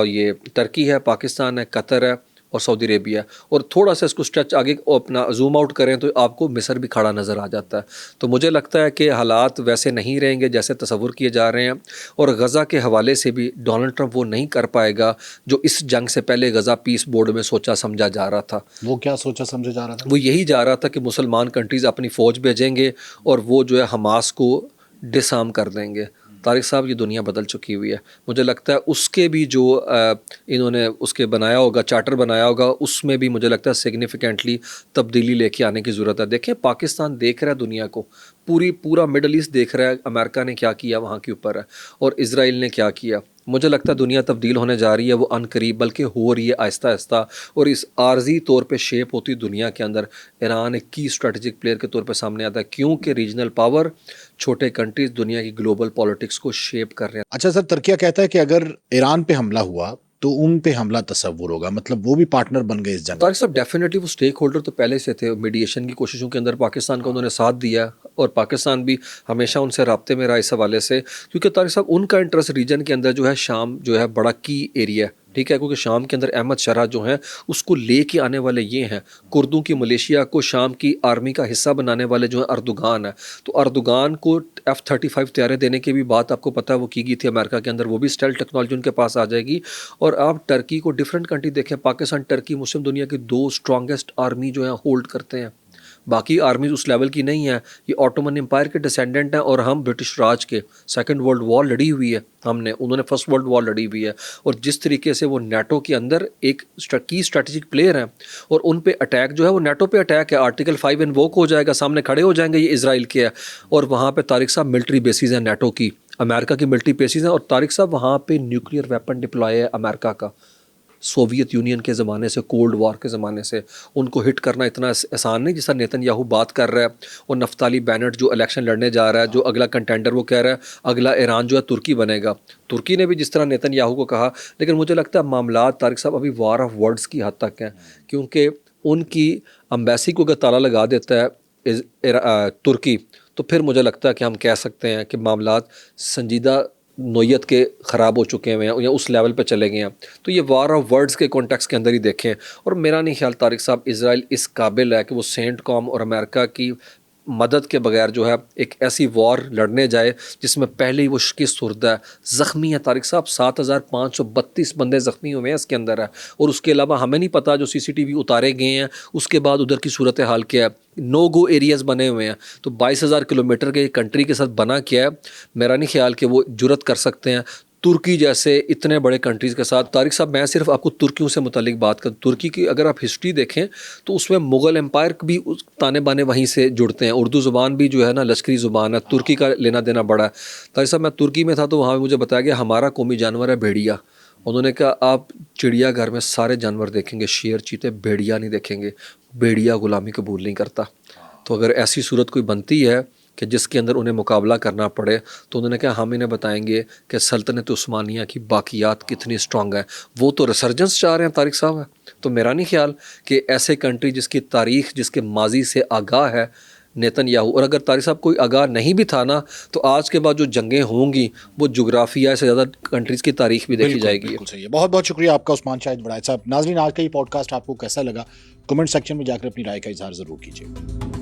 یہ ترکی ہے، پاکستان ہے، قطر ہے اور سعودی عربیہ. اور تھوڑا سا اس کو اسٹریچ آگے اپنا زوم آؤٹ کریں تو آپ کو مصر بھی کھڑا نظر آ جاتا ہے. تو مجھے لگتا ہے کہ حالات ویسے نہیں رہیں گے جیسے تصور کیے جا رہے ہیں. اور غزہ کے حوالے سے بھی ڈونلڈ ٹرمپ وہ نہیں کر پائے گا جو اس جنگ سے پہلے غزہ پیس بورڈ میں سوچا سمجھا جا رہا تھا. وہ کیا سوچا سمجھا جا رہا تھا؟ وہ یہی جا رہا تھا کہ مسلمان کنٹریز اپنی فوج بھیجیں گے اور وہ جو ہے حماس کو ڈس آرم کر دیں گے. طارق صاحب یہ دنیا بدل چکی ہوئی ہے. مجھے لگتا ہے اس کے بھی جو انہوں نے اس کے بنایا ہوگا، چارٹر بنایا ہوگا، اس میں بھی مجھے لگتا ہے سگنیفیکنٹلی تبدیلی لے کے آنے کی ضرورت ہے. دیکھیں پاکستان دیکھ رہا ہے دنیا کو، پورا مڈل ایسٹ دیکھ رہا ہے، امریکہ نے کیا کیا وہاں کے اوپر ہے، اور اسرائیل نے کیا کیا. مجھے لگتا ہے دنیا تبدیل ہونے جا رہی ہے، وہ ان قریب بلکہ ہو رہی ہے آہستہ آہستہ. اور اس عارضی طور پہ شیپ ہوتی دنیا کے اندر ایران ایک کی اسٹریٹجک پلیئر کے طور پہ سامنے آتا ہے، کیونکہ ریجنل پاور چھوٹے کنٹریز دنیا کی گلوبل پالیٹکس کو شیپ کر رہے ہیں. اچھا سر، ترکیہ کہتا ہے کہ اگر ایران پہ حملہ ہوا تو ان پہ حملہ تصور ہوگا، مطلب وہ بھی پارٹنر بن گئے اس جنگ. طارق صاحب ڈیفینیٹلی وہ اسٹیک ہولڈر تو پہلے سے تھے، میڈیشن کی کوششوں کے اندر پاکستان کا انہوں نے ساتھ دیا، اور پاکستان بھی ہمیشہ ان سے رابطے میں رہا اس حوالے سے، کیونکہ طارق صاحب ان کا انٹرسٹ ریجن کے اندر جو ہے شام جو ہے بڑا کی ایریا ہے، ٹھیک ہے، کیونکہ شام کے اندر احمد شرح جو ہیں اس کو لے کے آنے والے یہ ہیں، کردوں کی ملیشیا کو شام کی آرمی کا حصہ بنانے والے جو ہیں اردوغان ہے. تو اردوغان کو F-35 طیارے دینے کی بھی بات آپ کو پتہ ہے وہ کی گئی تھی امریکہ کے اندر، وہ بھی اسٹیل ٹیکنالوجی ان کے پاس آ جائے گی. اور آپ ٹرکی کو ڈفرینٹ کنٹری دیکھیں، پاکستان ٹرکی مسلم دنیا کی 2 اسٹرانگسٹ آرمی جو ہیں ہولڈ کرتے ہیں. باقی آرمیز اس لیول کی نہیں ہیں، یہ آٹومن امپائر کے ڈسینڈنٹ ہیں، اور ہم برٹش راج کے سیکنڈ ورلڈ وار لڑی ہوئی ہے انہوں نے فرسٹ ورلڈ وار لڑی ہوئی ہے. اور جس طریقے سے وہ نیٹو کے اندر ایک کی اسٹریٹجک پلیئر ہیں، اور ان پہ اٹیک جو ہے وہ نیٹو پہ اٹیک ہے، آرٹیکل 5 انووک ہو جائے گا، سامنے کھڑے ہو جائیں گے، یہ اسرائیل کے ہے. اور وہاں پہ طارق صاحب ملٹری بیسز ہیں نیٹو کی، امریکہ کی ملٹری بیسز ہیں. اور طارق صاحب وہاں پہ نیوکلیئر ویپن ڈپلائے ہے امریکہ کا، سوویت یونین کے زمانے سے، کولڈ وار کے زمانے سے. ان کو ہٹ کرنا اتنا آسان نہیں جس طرح نیتن یاہو بات کر رہا ہے. اور نفتالی بینٹ جو الیکشن لڑنے جا رہا ہے، جو اگلا کنٹینڈر، وہ کہہ رہا ہے اگلا ایران جو ہے ترکی بنے گا. ترکی نے بھی جس طرح نیتن یاہو کو کہا، لیکن مجھے لگتا ہے معاملات طارق صاحب ابھی وار آف ورڈز کی حد تک ہیں، کیونکہ ان کی امبیسی کو اگر تالا لگا دیتا ہے ترکی، تو پھر مجھے لگتا ہے کہ ہم کہہ سکتے ہیں کہ معاملات سنجیدہ نوعیت کے خراب ہو چکے ہوئے ہیں یا اس لیول پہ چلے گئے ہیں. تو یہ وار آف ورڈز کے کانٹیکس کے اندر ہی دیکھیں. اور میرا نہیں خیال طارق صاحب اسرائیل اس قابل ہے کہ وہ سینٹ کام اور امریکہ کی مدد کے بغیر جو ہے ایک ایسی وار لڑنے جائے جس میں پہلے ہی وہ شکست خوردہ ہے، زخمی ہے. طارق صاحب 7532 بندے زخمی ہوئے ہیں اس کے اندر ہے. اور اس کے علاوہ ہمیں نہیں پتہ جو CCTV اتارے گئے ہیں اس کے بعد ادھر کی صورتحال کیا ہے. نو گو ایریاز بنے ہوئے ہیں. تو 22,000 کلومیٹر کے کنٹری کے ساتھ بنا کیا ہے. میرا نہیں خیال کہ وہ جرت کر سکتے ہیں ترکی جیسے اتنے بڑے کنٹریز کے ساتھ. طارق صاحب میں صرف آپ کو ترکیوں سے متعلق بات کروں. ترکی کی اگر آپ ہسٹری دیکھیں تو اس میں مغل امپائر بھی تانے بانے وہیں سے جڑتے ہیں. اردو زبان بھی جو ہے نا لشکری زبان ہے, ترکی کا لینا دینا بڑا ہے. طارق صاحب میں ترکی میں تھا تو وہاں مجھے بتایا گیا ہمارا قومی جانور ہے بھیڑیا. انہوں نے کہا آپ چڑیا گھر میں سارے جانور دیکھیں گے, شیر چیتے, بھیڑیا نہیں دیکھیں گے. بھیڑیا غلامی قبول نہیں کرتا. تو اگر ایسی صورت کوئی بنتی ہے کہ جس کے اندر انہیں مقابلہ کرنا پڑے تو انہوں نے کہا ہم انہیں بتائیں گے کہ سلطنت عثمانیہ کی باقیات کتنی اسٹرانگ ہے. وہ تو ریسرجنس چاہ رہے ہیں طارق صاحب. تو میرا نہیں خیال کہ ایسے کنٹری جس کی تاریخ جس کے ماضی سے آگاہ ہے نیتن یاہو, اور اگر طارق صاحب کوئی آگاہ نہیں بھی تھا نا تو آج کے بعد جو جنگیں ہوں گی وہ جغرافیہ سے زیادہ کنٹریز کی تاریخ بھی دیکھی جائے گی. بالکل صحیح ہے. بہت بہت شکریہ آپ کا عثمان شاہد وڑائچ صاحب. ناظرین آج کا یہ پوڈ کاسٹ آپ کو کیسا لگا؟ کمنٹ سیکشن میں جا کر اپنی رائے کا اظہار ضرور کیجیے.